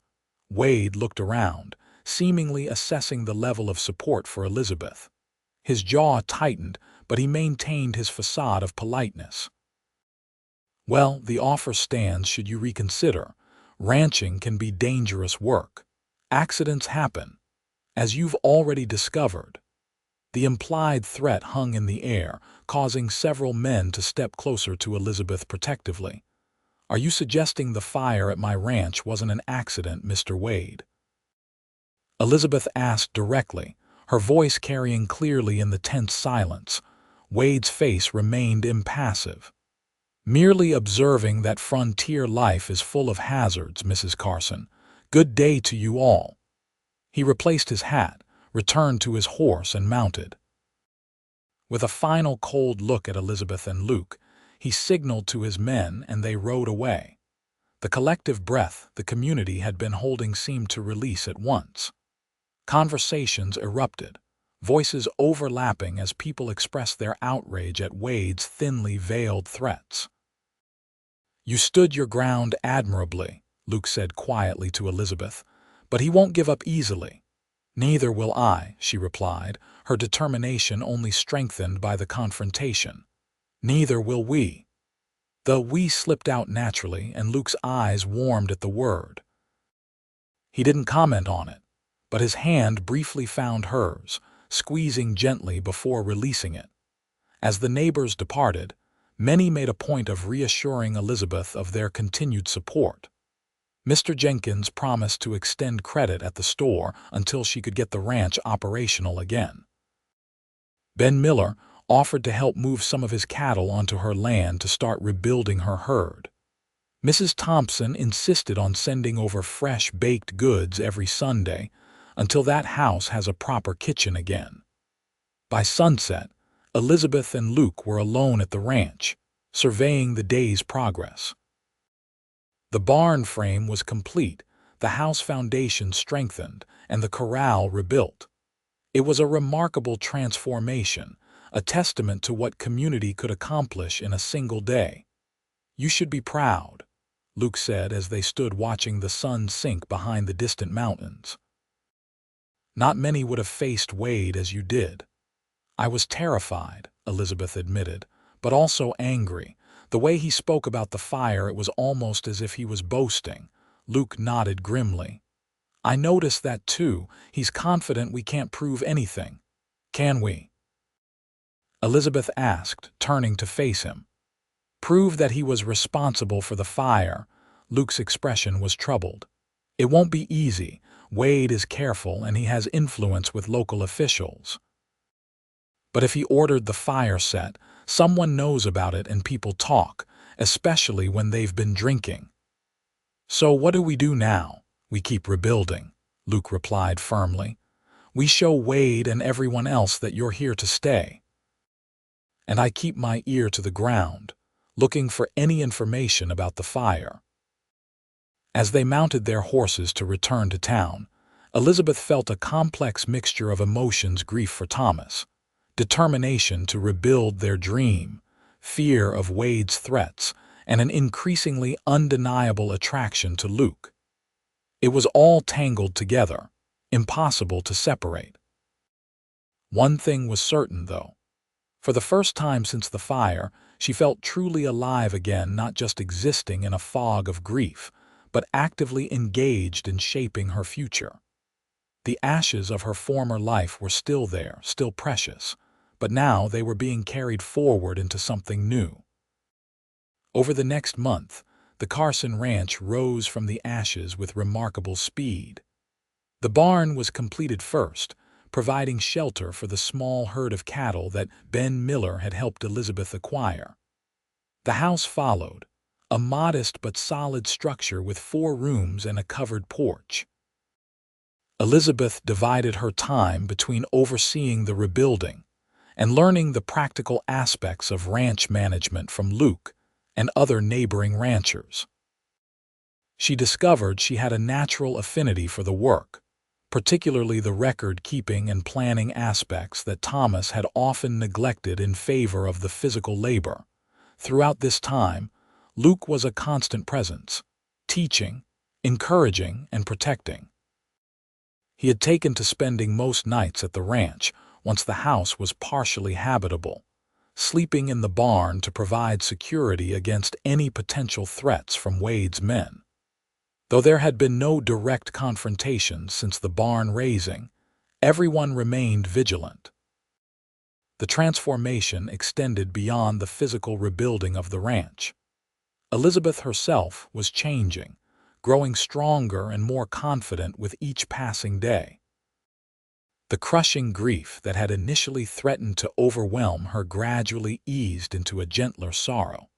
Wade looked around, seemingly assessing the level of support for Elizabeth. His jaw tightened, but he maintained his facade of politeness. "Well, the offer stands should you reconsider. Ranching can be dangerous work. Accidents happen, as you've already discovered." The implied threat hung in the air, causing several men to step closer to Elizabeth protectively. "Are you suggesting the fire at my ranch wasn't an accident, Mr. Wade?" Elizabeth asked directly, her voice carrying clearly in the tense silence. Wade's face remained impassive. "Merely observing that frontier life is full of hazards, Mrs. Carson. Good day to you all." He replaced his hat, returned to his horse, and mounted. With a final cold look at Elizabeth and Luke, he signaled to his men and they rode away. The collective breath the community had been holding seemed to release at once. Conversations erupted, voices overlapping as people expressed their outrage at Wade's thinly veiled threats. "You stood your ground admirably," Luke said quietly to Elizabeth, "but he won't give up easily." "Neither will I," she replied, her determination only strengthened by the confrontation. "Neither will we." The "we" slipped out naturally, and Luke's eyes warmed at the word. He didn't comment on it, but his hand briefly found hers, squeezing gently before releasing it. As the neighbors departed, many made a point of reassuring Elizabeth of their continued support. Mr. Jenkins promised to extend credit at the store until she could get the ranch operational again. Ben Miller offered to help move some of his cattle onto her land to start rebuilding her herd. Mrs. Thompson insisted on sending over fresh baked goods every Sunday until that house has a proper kitchen again. By sunset, Elizabeth and Luke were alone at the ranch, surveying the day's progress. The barn frame was complete, the house foundation strengthened, and the corral rebuilt. It was a remarkable transformation, a testament to what community could accomplish in a single day. "You should be proud," Luke said as they stood watching the sun sink behind the distant mountains. "Not many would have faced Wade as you did." "I was terrified," Elizabeth admitted, "but also angry. The way he spoke about the fire, it was almost as if he was boasting." Luke nodded grimly. "I noticed that too. He's confident we can't prove anything. Can we?" Elizabeth asked, turning to face him. "Prove that he was responsible for the fire." Luke's expression was troubled. "It won't be easy. Wade is careful and he has influence with local officials. But if he ordered the fire set, someone knows about it and people talk, especially when they've been drinking." "So what do we do now?" "We keep rebuilding," Luke replied firmly. "We show Wade and everyone else that you're here to stay. And I keep my ear to the ground, looking for any information about the fire." As they mounted their horses to return to town, Elizabeth felt a complex mixture of emotions: grief for Thomas, determination to rebuild their dream, fear of Wade's threats, and an increasingly undeniable attraction to Luke. It was all tangled together, impossible to separate. One thing was certain, though. For the first time since the fire, she felt truly alive again, not just existing in a fog of grief, but actively engaged in shaping her future. The ashes of her former life were still there, still precious, but now they were being carried forward into something new. Over the next month, the Carson ranch rose from the ashes with remarkable speed. The barn was completed first, providing shelter for the small herd of cattle that Ben Miller had helped Elizabeth acquire. The house followed, a modest but solid structure with 4 rooms and a covered porch. Elizabeth divided her time between overseeing the rebuilding and learning the practical aspects of ranch management from Luke and other neighboring ranchers. She discovered she had a natural affinity for the work, particularly the record-keeping and planning aspects that Thomas had often neglected in favor of the physical labor. Throughout this time, Luke was a constant presence, teaching, encouraging, and protecting. He had taken to spending most nights at the ranch once the house was partially habitable, sleeping in the barn to provide security against any potential threats from Wade's men. Though there had been no direct confrontations since the barn raising, everyone remained vigilant. The transformation extended beyond the physical rebuilding of the ranch. Elizabeth herself was changing, growing stronger and more confident with each passing day. The crushing grief that had initially threatened to overwhelm her gradually eased into a gentler sorrow,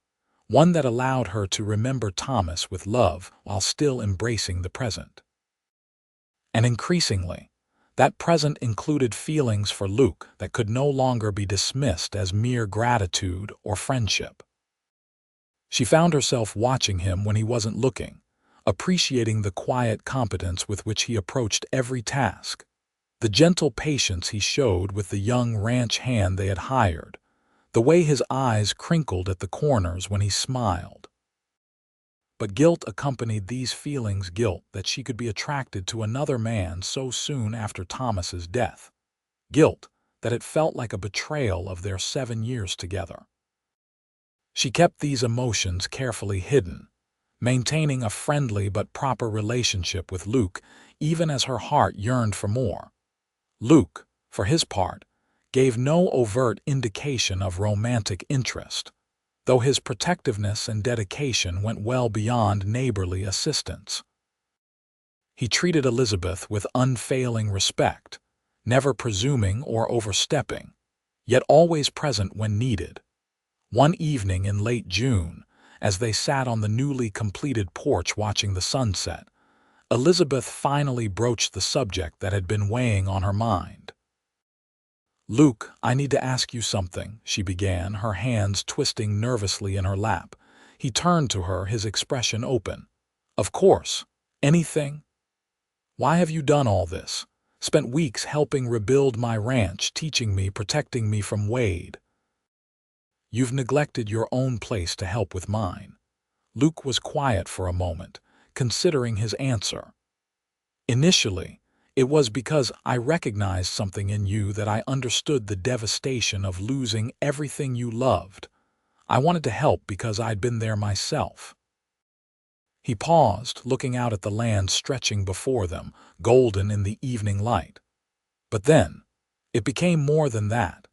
one that allowed her to remember Thomas with love while still embracing the present. And increasingly, that present included feelings for Luke that could no longer be dismissed as mere gratitude or friendship. She found herself watching him when he wasn't looking, appreciating the quiet competence with which he approached every task, the gentle patience he showed with the young ranch hand they had hired, the way his eyes crinkled at the corners when he smiled. But guilt accompanied these feelings, guilt that she could be attracted to another man so soon after Thomas's death, guilt that it felt like a betrayal of their 7 years together. She kept these emotions carefully hidden, maintaining a friendly but proper relationship with Luke even as her heart yearned for more. Luke, for his part, gave no overt indication of romantic interest, though his protectiveness and dedication went well beyond neighborly assistance. He treated Elizabeth with unfailing respect, never presuming or overstepping, yet always present when needed. One evening in late June, as they sat on the newly completed porch watching the sunset, Elizabeth finally broached the subject that had been weighing on her mind. "Luke, I need to ask you something," she began, her hands twisting nervously in her lap. He turned to her, his expression open. "Of course. Anything? Why have you done all this? Spent weeks helping rebuild my ranch, teaching me, protecting me from Wade. You've neglected your own place to help with mine." Luke was quiet for a moment, considering his answer. "Initially, it was because I recognized something in you, that I understood the devastation of losing everything you loved. I wanted to help because I'd been there myself." He paused, looking out at the land stretching before them, golden in the evening light. "But then, it became more than that.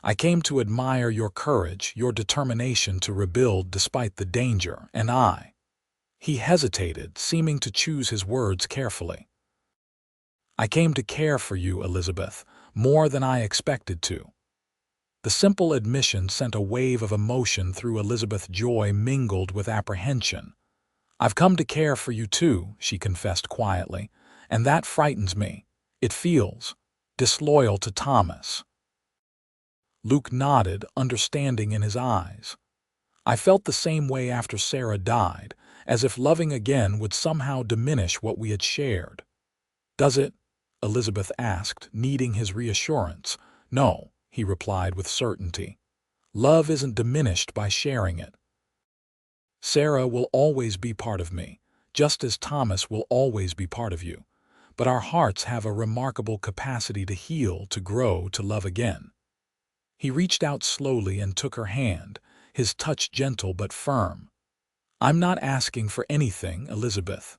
I came to admire your courage, your determination to rebuild despite the danger, and He hesitated, seeming to choose his words carefully. "I came to care for you, Elizabeth, more than I expected to." The simple admission sent a wave of emotion through Elizabeth's, joy mingled with apprehension. "I've come to care for you too," she confessed quietly, "and that frightens me. It feels disloyal to Thomas." Luke nodded, understanding in his eyes. "I felt the same way after Sarah died, as if loving again would somehow diminish what we had shared." "Does it?" Elizabeth asked, needing his reassurance. "No," he replied with certainty. "Love isn't diminished by sharing it. Sarah will always be part of me, just as Thomas will always be part of you. But our hearts have a remarkable capacity to heal, to grow, to love again." He reached out slowly and took her hand, his touch gentle but firm. "I'm not asking for anything, Elizabeth.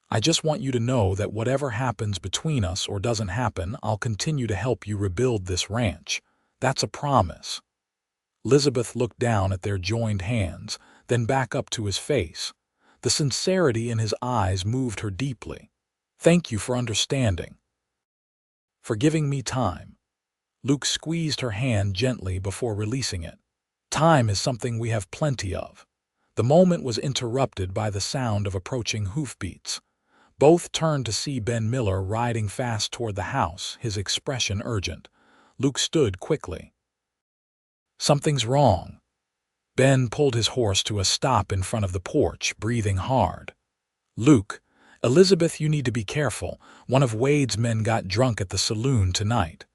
I just want you to know that whatever happens between us or doesn't happen, I'll continue to help you rebuild this ranch. That's a promise." Elizabeth looked down at their joined hands, then back up to his face. The sincerity in his eyes moved her deeply. "Thank you for understanding. For giving me time." Luke squeezed her hand gently before releasing it. "Time is something we have plenty of." The moment was interrupted by the sound of approaching hoofbeats. Both turned to see Ben Miller riding fast toward the house, his expression urgent. Luke stood quickly. "Something's wrong." Ben pulled his horse to a stop in front of the porch, breathing hard. "Luke, Elizabeth, you need to be careful. One of Wade's men got drunk at the saloon tonight."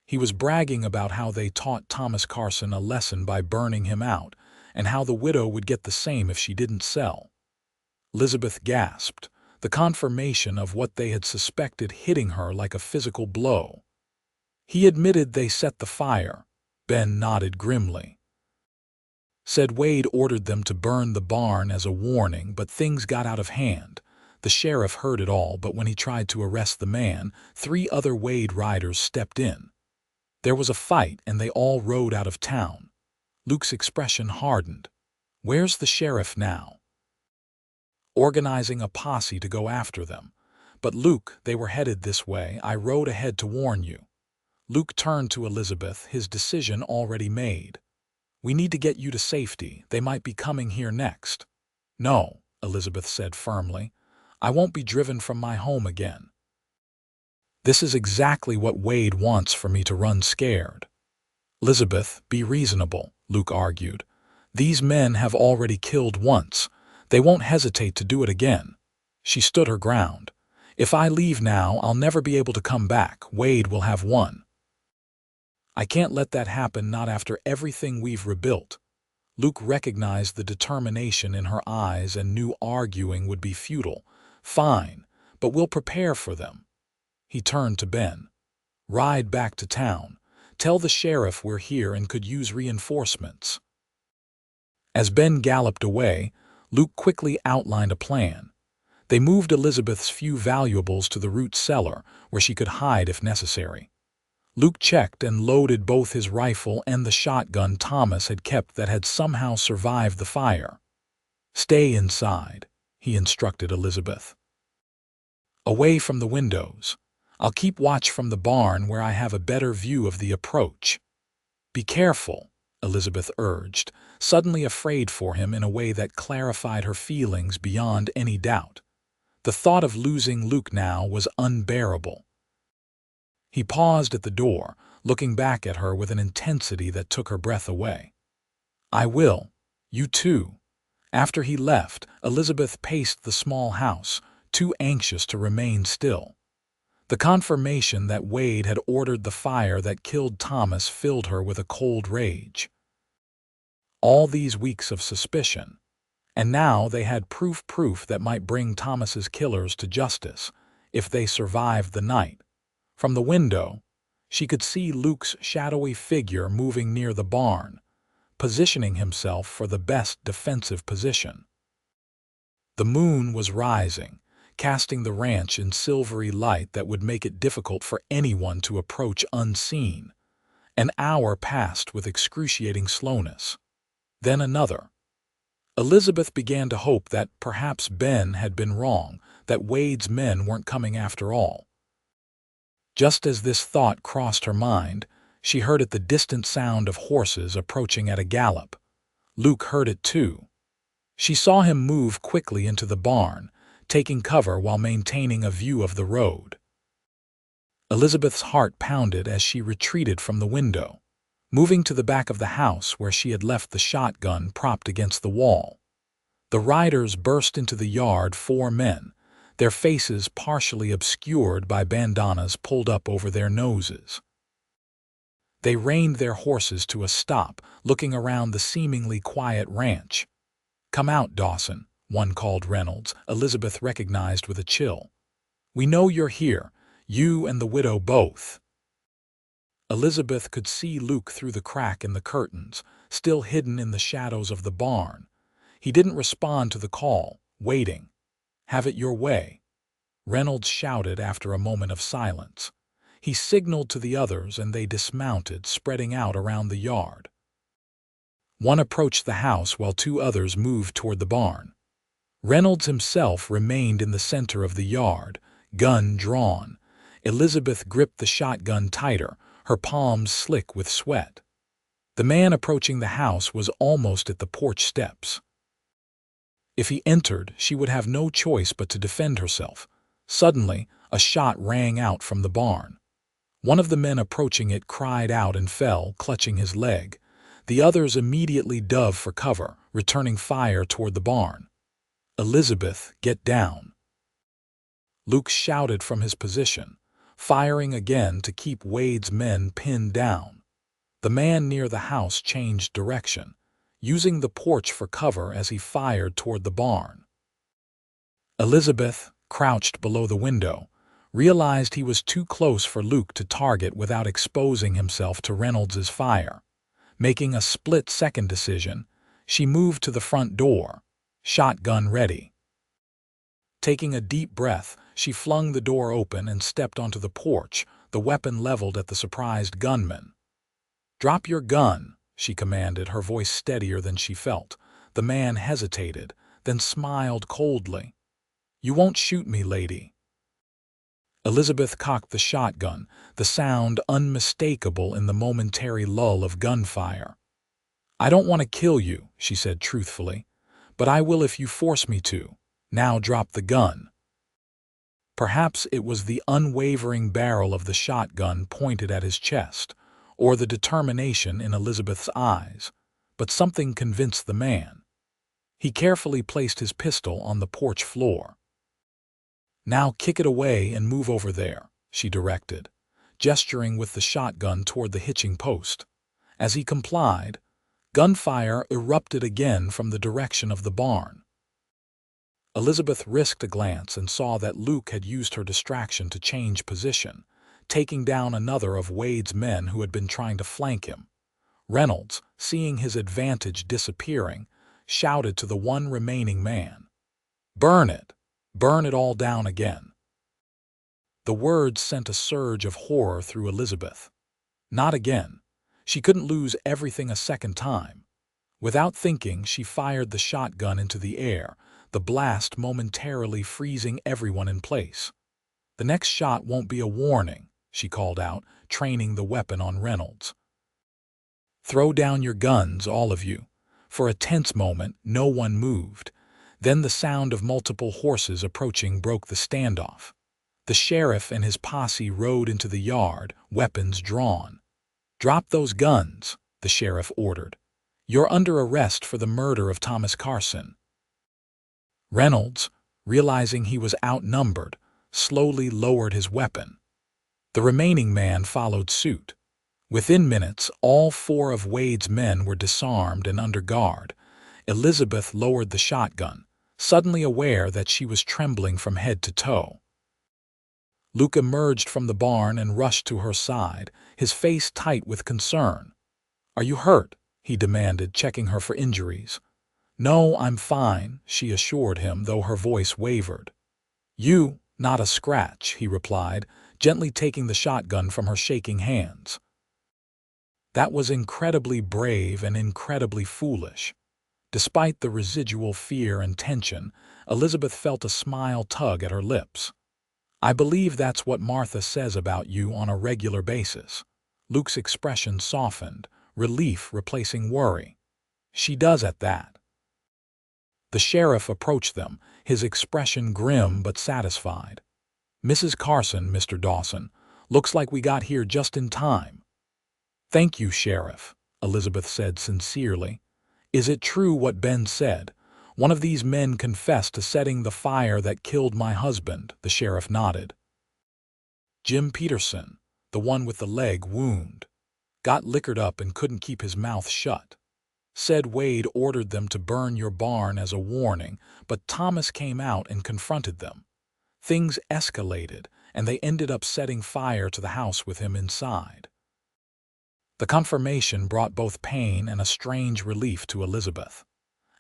He was bragging about how they taught Thomas Carson a lesson by burning him out, and how the widow would get the same if she didn't sell. Elizabeth gasped, the confirmation of what they had suspected hitting her like a physical blow. "He admitted they set the fire." Ben nodded grimly. "Said Wade ordered them to burn the barn as a warning, but things got out of hand. The sheriff heard it all, but when he tried to arrest the man, 3 other Wade riders stepped in. There was a fight and they all rode out of town." Luke's expression hardened. "Where's the sheriff now?" "Organizing a posse to go after them. But Luke, they were headed this way. I rode ahead to warn you." Luke turned to Elizabeth, his decision already made. "We need to get you to safety. They might be coming here next." "No," Elizabeth said firmly. "I won't be driven from my home again. This is exactly what Wade wants for me to run scared." "Elizabeth, be reasonable," Luke argued. "These men have already killed once. They won't hesitate to do it again." She stood her ground. "If I leave now, I'll never be able to come back. Wade will have won. I can't let that happen, not after everything we've rebuilt." Luke recognized the determination in her eyes and knew arguing would be futile. "Fine, but we'll prepare for them." He turned to Ben. "Ride back to town. Tell the sheriff we're here and could use reinforcements." As Ben galloped away, Luke quickly outlined a plan. They moved Elizabeth's few valuables to the root cellar, where she could hide if necessary. Luke checked and loaded both his rifle and the shotgun Thomas had kept that had somehow survived the fire. "Stay inside," he instructed Elizabeth. "Away from the windows. I'll keep watch from the barn where I have a better view of the approach." "Be careful," Elizabeth urged, suddenly afraid for him in a way that clarified her feelings beyond any doubt. The thought of losing Luke now was unbearable. He paused at the door, looking back at her with an intensity that took her breath away. "I will. You too." After he left, Elizabeth paced the small house, too anxious to remain still. The confirmation that Wade had ordered the fire that killed Thomas filled her with a cold rage. All these weeks of suspicion, and now they had proof that might bring Thomas's killers to justice, if they survived the night. From the window, she could see Luke's shadowy figure moving near the barn, positioning himself for the best defensive position. The moon was rising, casting the ranch in silvery light that would make it difficult for anyone to approach unseen. An hour passed with excruciating slowness. Then another. Elizabeth began to hope that perhaps Ben had been wrong, that Wade's men weren't coming after all. Just as this thought crossed her mind, she heard the distant sound of horses approaching at a gallop. Luke heard it too. She saw him move quickly into the barn, taking cover while maintaining a view of the road. Elizabeth's heart pounded as she retreated from the window, moving to the back of the house where she had left the shotgun propped against the wall. The riders burst into the yard, 4 men, their faces partially obscured by bandanas pulled up over their noses. They reined their horses to a stop, looking around the seemingly quiet ranch. "Come out, Dawson," one called Reynolds, Elizabeth recognized with a chill. "We know you're here, you and the widow both." Elizabeth could see Luke through the crack in the curtains, still hidden in the shadows of the barn. He didn't respond to the call, waiting. "Have it your way," Reynolds shouted after a moment of silence. He signaled to the others and they dismounted, spreading out around the yard. One approached the house while 2 others moved toward the barn. Reynolds himself remained in the center of the yard, gun drawn. Elizabeth gripped the shotgun tighter, her palms slick with sweat. The man approaching the house was almost at the porch steps. If he entered, she would have no choice but to defend herself. Suddenly, a shot rang out from the barn. One of the men approaching it cried out and fell, clutching his leg. The others immediately dove for cover, returning fire toward the barn. "Elizabeth, get down." Luke shouted from his position, firing again to keep Wade's men pinned down. The man near the house changed direction, using the porch for cover as he fired toward the barn. Elizabeth, crouched below the window, realized he was too close for Luke to target without exposing himself to Reynolds's fire. Making a split-second decision, she moved to the front door, shotgun ready. Taking a deep breath, she flung the door open and stepped onto the porch, the weapon leveled at the surprised gunman. "Drop your gun," she commanded, her voice steadier than she felt. The man hesitated, then smiled coldly. "You won't shoot me, lady." Elizabeth cocked the shotgun, the sound unmistakable in the momentary lull of gunfire. "I don't want to kill you," she said truthfully, "but I will if you force me to. Now drop the gun." Perhaps it was the unwavering barrel of the shotgun pointed at his chest, or the determination in Elizabeth's eyes, but something convinced the man. He carefully placed his pistol on the porch floor. "Now kick it away and move over there," she directed, gesturing with the shotgun toward the hitching post. As he complied, gunfire erupted again from the direction of the barn. Elizabeth risked a glance and saw that Luke had used her distraction to change position, taking down another of Wade's men who had been trying to flank him. Reynolds, seeing his advantage disappearing, shouted to the one remaining man. "Burn it! Burn it all down again!" The words sent a surge of horror through Elizabeth. Not again. She couldn't lose everything a second time. Without thinking, she fired the shotgun into the air, the blast momentarily freezing everyone in place. "The next shot won't be a warning," she called out, training the weapon on Reynolds. "Throw down your guns, all of you." For a tense moment, no one moved. Then the sound of multiple horses approaching broke the standoff. The sheriff and his posse rode into the yard, weapons drawn. "Drop those guns," the sheriff ordered. "You're under arrest for the murder of Thomas Carson." Reynolds, realizing he was outnumbered, slowly lowered his weapon. The remaining man followed suit. Within minutes, all 4 of Wade's men were disarmed and under guard. Elizabeth lowered the shotgun, suddenly aware that she was trembling from head to toe. Luke emerged from the barn and rushed to her side, his face tight with concern. "Are you hurt?" he demanded, checking her for injuries. "No, I'm fine," she assured him, though her voice wavered. "Not a scratch," he replied, gently taking the shotgun from her shaking hands. That was incredibly brave and incredibly foolish. Despite the residual fear and tension, Elizabeth felt a smile tug at her lips. "I believe that's what Martha says about you on a regular basis." Luke's expression softened, relief replacing worry. "She does at that." The sheriff approached them, his expression grim but satisfied. "Mrs. Carson, Mr. Dawson. Looks like we got here just in time." "Thank you, Sheriff," Elizabeth said sincerely. "Is it true what Ben said? One of these men confessed to setting the fire that killed my husband," the sheriff nodded. "Jim Peterson, the one with the leg wound. Got liquored up and couldn't keep his mouth shut. Said Wade ordered them to burn your barn as a warning, but Thomas came out and confronted them. Things escalated, and they ended up setting fire to the house with him inside." The confirmation brought both pain and a strange relief to Elizabeth.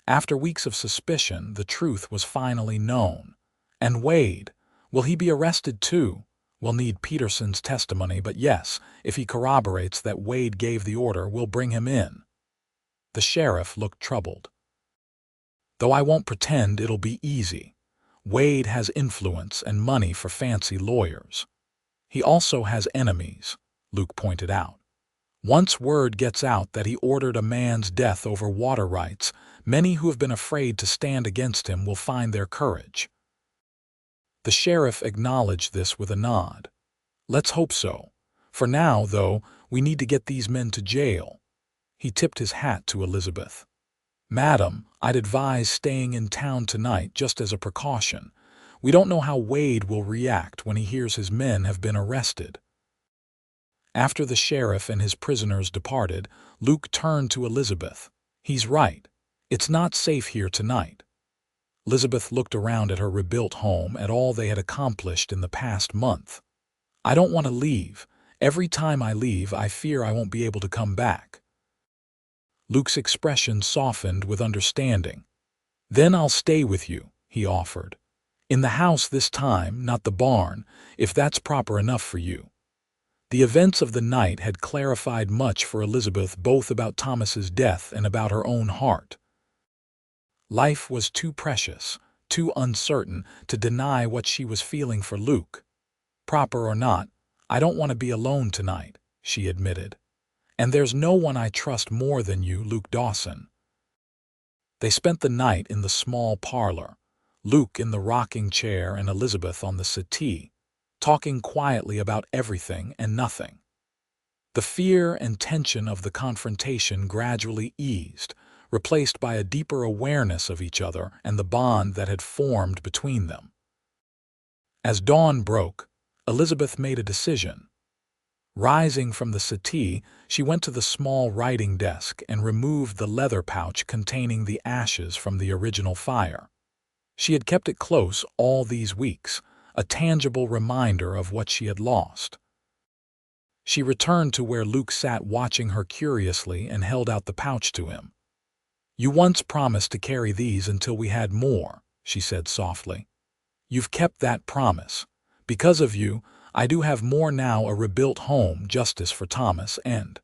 After weeks of suspicion, the truth was finally known. And Wade, will he be arrested too? We'll need Peterson's testimony, but yes, if he corroborates that Wade gave the order, we'll bring him in. The sheriff looked troubled. "Though I won't pretend it'll be easy. Wade has influence and money for fancy lawyers. He also has enemies," Luke pointed out. "Once word gets out that he ordered a man's death over water rights, many who have been afraid to stand against him will find their courage." The sheriff acknowledged this with a nod. "Let's hope so. For now, though, we need to get these men to jail." He tipped his hat to Elizabeth. "Madam, I'd advise staying in town tonight just as a precaution. We don't know how Wade will react when he hears his men have been arrested." After the sheriff and his prisoners departed, Luke turned to Elizabeth. "He's right. It's not safe here tonight." Elizabeth looked around at her rebuilt home, at all they had accomplished in the past month. "I don't want to leave. Every time I leave, I fear I won't be able to come back." Luke's expression softened with understanding. "Then I'll stay with you," he offered. "In the house this time, not the barn, if that's proper enough for you." The events of the night had clarified much for Elizabeth, both about Thomas's death and about her own heart. Life was too precious, too uncertain, to deny what she was feeling for Luke. "Proper or not, I don't want to be alone tonight," she admitted. "And there's no one I trust more than you, Luke Dawson." They spent the night in the small parlor, Luke in the rocking chair and Elizabeth on the settee, talking quietly about everything and nothing. The fear and tension of the confrontation gradually eased, replaced by a deeper awareness of each other and the bond that had formed between them. As dawn broke, Elizabeth made a decision. Rising from the settee, she went to the small writing desk and removed the leather pouch containing the ashes from the original fire. She had kept it close all these weeks, a tangible reminder of what she had lost. She returned to where Luke sat watching her curiously and held out the pouch to him. "You once promised to carry these until we had more," she said softly. "You've kept that promise. Because of you, I do have more now, a rebuilt home, justice for Thomas, and—"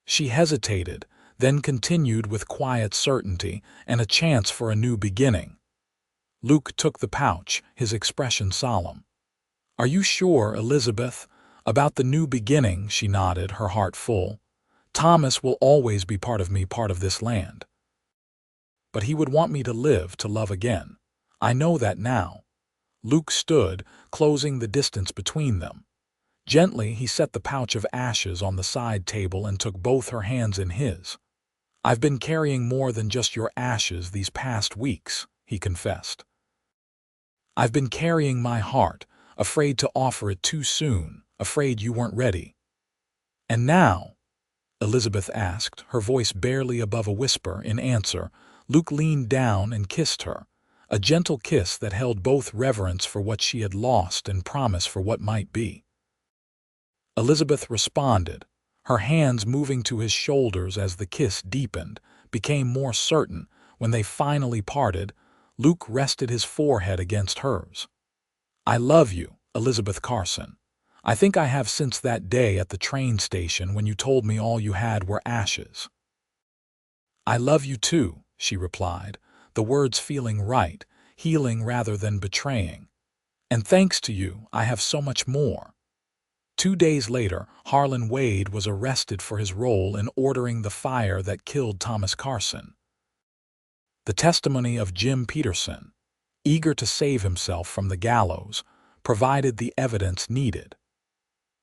She hesitated, then continued with quiet certainty and a chance for a new beginning. Luke took the pouch, his expression solemn. "Are you sure, Elizabeth? About the new beginning?" She nodded, her heart full. "Thomas will always be part of me, part of this land. But he would want me to live, to love again. I know that now." Luke stood, closing the distance between them. Gently, he set the pouch of ashes on the side table and took both her hands in his. "I've been carrying more than just your ashes these past weeks," he confessed. "I've been carrying my heart, afraid to offer it too soon, afraid you weren't ready." "And now?" Elizabeth asked, her voice barely above a whisper. In answer, Luke leaned down and kissed her, a gentle kiss that held both reverence for what she had lost and promise for what might be. Elizabeth responded, her hands moving to his shoulders as the kiss deepened, became more certain. When they finally parted, Luke rested his forehead against hers. "I love you, Elizabeth Carson. I think I have since that day at the train station when you told me all you had were ashes." "I love you too," she replied, the words feeling right, healing rather than betraying. "And thanks to you, I have so much more." 2 days later, Harlan Wade was arrested for his role in ordering the fire that killed Thomas Carson. The testimony of Jim Peterson, eager to save himself from the gallows, provided the evidence needed.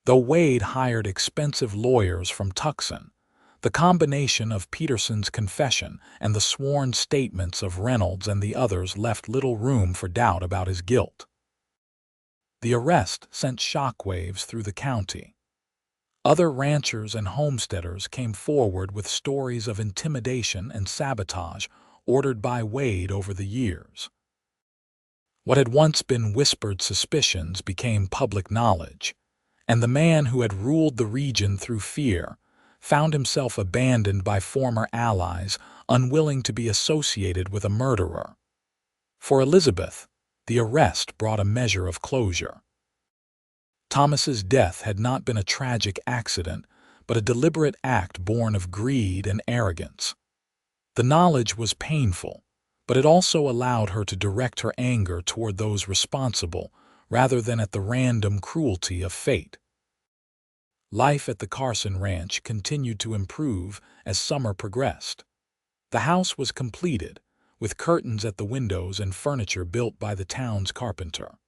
Though Wade hired expensive lawyers from Tucson, the combination of Peterson's confession and the sworn statements of Reynolds and the others left little room for doubt about his guilt. The arrest sent shockwaves through the county. Other ranchers and homesteaders came forward with stories of intimidation and sabotage ordered by Wade over the years. What had once been whispered suspicions became public knowledge, and the man who had ruled the region through fear found himself abandoned by former allies, unwilling to be associated with a murderer. For Elizabeth, the arrest brought a measure of closure. Thomas's death had not been a tragic accident, but a deliberate act born of greed and arrogance. The knowledge was painful, but it also allowed her to direct her anger toward those responsible, rather than at the random cruelty of fate. Life at the Carson Ranch continued to improve as summer progressed. The house was completed, with curtains at the windows and furniture built by the town's carpenter.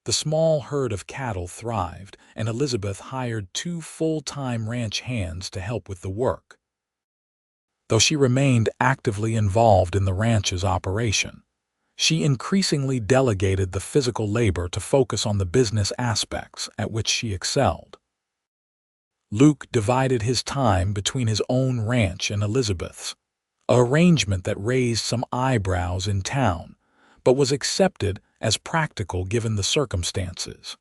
The small herd of cattle thrived, and Elizabeth hired 2 full-time ranch hands to help with the work. Though she remained actively involved in the ranch's operation, she increasingly delegated the physical labor to focus on the business aspects at which she excelled. Luke divided his time between his own ranch and Elizabeth's, an arrangement that raised some eyebrows in town, but was accepted as practical given the circumstances.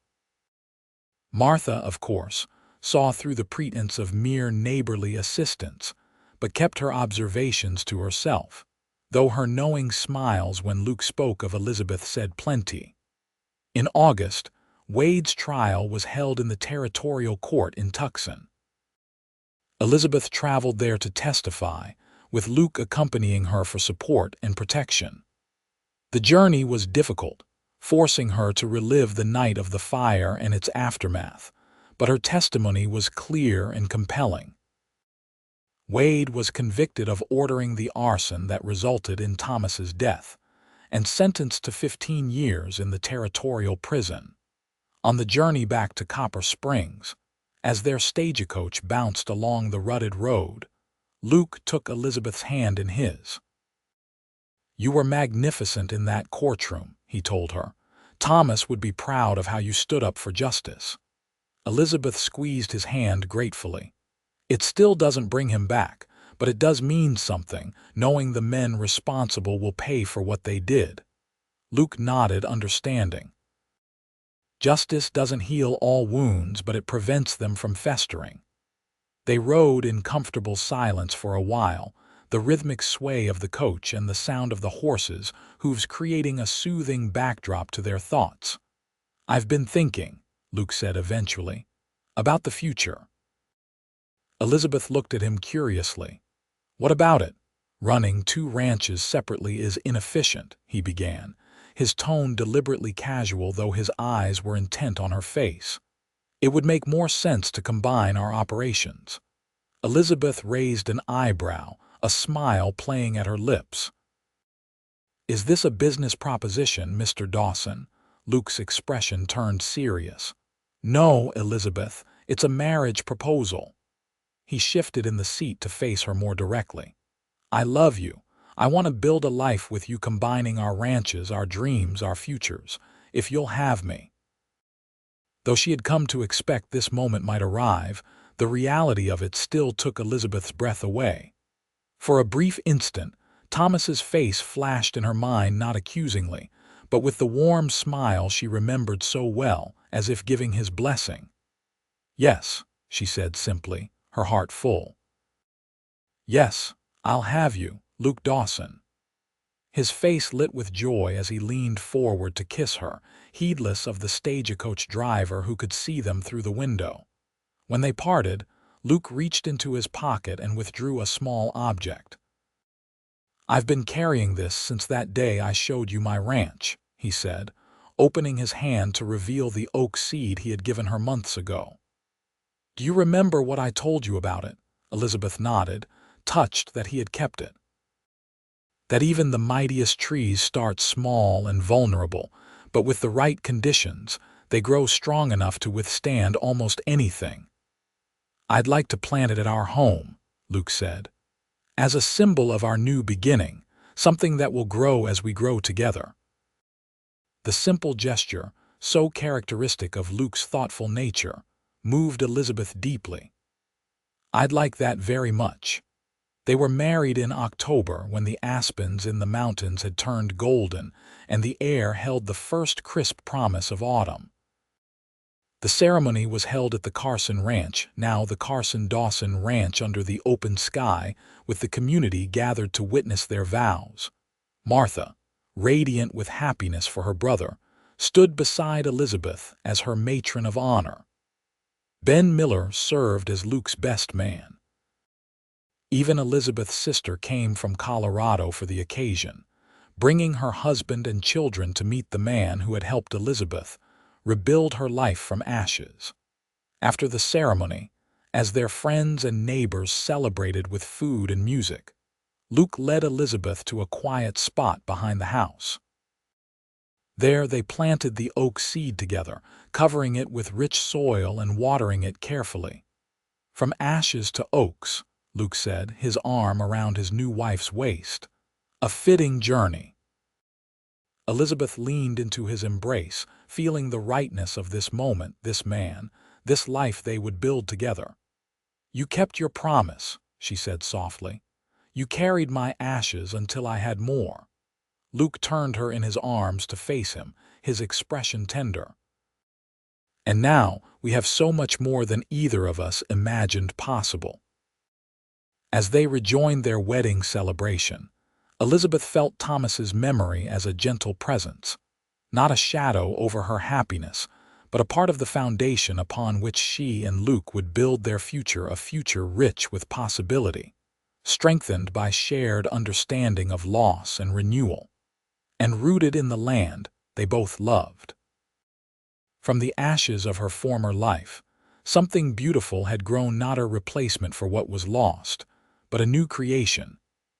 Martha, of course, saw through the pretense of mere neighborly assistance, but kept her observations to herself, though her knowing smiles when Luke spoke of Elizabeth said plenty. In August, Wade's trial was held in the territorial court in Tucson. Elizabeth traveled there to testify, with Luke accompanying her for support and protection. The journey was difficult, forcing her to relive the night of the fire and its aftermath, but her testimony was clear and compelling. Wade was convicted of ordering the arson that resulted in Thomas's death, and sentenced to 15 years in the territorial prison. On the journey back to Copper Springs, as their stagecoach bounced along the rutted road, Luke took Elizabeth's hand in his. "You were magnificent in that courtroom," he told her. "Thomas would be proud of how you stood up for justice." Elizabeth squeezed his hand gratefully. "It still doesn't bring him back, but it does mean something, knowing the men responsible will pay for what they did." Luke nodded, understanding. Justice doesn't heal all wounds, but it prevents them from festering. They rode in comfortable silence for a while, the the rhythmic sway of the coach and the sound of the horses' hooves creating a soothing backdrop to their thoughts. "I've been thinking," Luke said eventually, "about the future." Elizabeth looked at him curiously. "What about it?" "Running 2 ranches separately is inefficient," he began, his tone deliberately casual though his eyes were intent on her face. "It would make more sense to combine our operations." Elizabeth raised an eyebrow, a smile playing at her lips. "Is this a business proposition, Mr. Dawson?" Luke's expression turned serious. "No, Elizabeth, it's a marriage proposal." He shifted in the seat to face her more directly. "I love you. I want to build a life with you, combining our ranches, our dreams, our futures, if you'll have me." Though she had come to expect this moment might arrive, the reality of it still took Elizabeth's breath away. For a brief instant, Thomas's face flashed in her mind, not accusingly, but with the warm smile she remembered so well, as if giving his blessing. "Yes," she said simply, her heart full. "Yes, I'll have you, Luke Dawson." His face lit with joy as he leaned forward to kiss her, heedless of the stagecoach driver who could see them through the window. When they parted, Luke reached into his pocket and withdrew a small object. "I've been carrying this since that day I showed you my ranch," he said, opening his hand to reveal the oak seed he had given her months ago. "Do you remember what I told you about it?" Elizabeth nodded, touched that he had kept it. "That even the mightiest trees start small and vulnerable, but with the right conditions, they grow strong enough to withstand almost anything." "I'd like to plant it at our home," Luke said, "as a symbol of our new beginning, something that will grow as we grow together." The simple gesture, so characteristic of Luke's thoughtful nature, moved Elizabeth deeply. "I'd like that very much." They were married in October, when the aspens in the mountains had turned golden and the air held the first crisp promise of autumn. The ceremony was held at the Carson Ranch, now the Carson-Dawson Ranch, under the open sky, with the community gathered to witness their vows. Martha, radiant with happiness for her brother, stood beside Elizabeth as her matron of honor. Ben Miller served as Luke's best man. Even Elizabeth's sister came from Colorado for the occasion, bringing her husband and children to meet the man who had helped Elizabeth rebuild her life from ashes. After the ceremony, as their friends and neighbors celebrated with food and music, Luke led Elizabeth to a quiet spot behind the house. There they planted the oak seed together, covering it with rich soil and watering it carefully. "From ashes to oaks," Luke said, his arm around his new wife's waist. "A fitting journey." Elizabeth leaned into his embrace, feeling the rightness of this moment, this man, this life they would build together. "You kept your promise," she said softly. "You carried my ashes until I had more." Luke turned her in his arms to face him, his expression tender. "And now we have so much more than either of us imagined possible." As they rejoined their wedding celebration, Elizabeth felt Thomas's memory as a gentle presence, not a shadow over her happiness, but a part of the foundation upon which she and Luke would build their future, a future rich with possibility, strengthened by shared understanding of loss and renewal, and rooted in the land they both loved. From the ashes of her former life, something beautiful had grown, not a replacement for what was lost, but a new creation,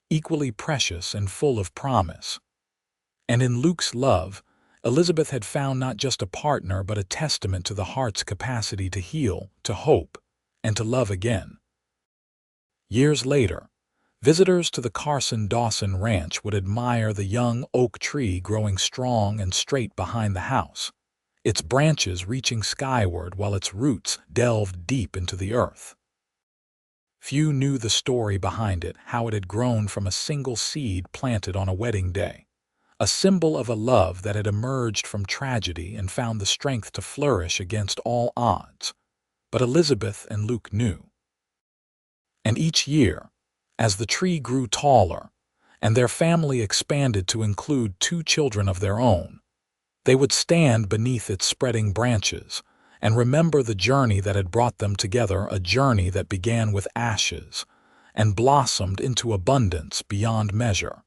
equally precious and full of promise. And in Luke's love, Elizabeth had found not just a partner but a testament to the heart's capacity to heal, to hope, and to love again. Years later, visitors to the Carson-Dawson Ranch would admire the young oak tree growing strong and straight behind the house, its branches reaching skyward while its roots delved deep into the earth. Few knew the story behind it, how it had grown from a single seed planted on a wedding day, a symbol of a love that had emerged from tragedy and found the strength to flourish against all odds. But Elizabeth and Luke knew. And each year, As the tree grew taller, and their family expanded to include 2 children of their own, they would stand beneath its spreading branches and remember the journey that had brought them together, a journey that began with ashes and blossomed into abundance beyond measure.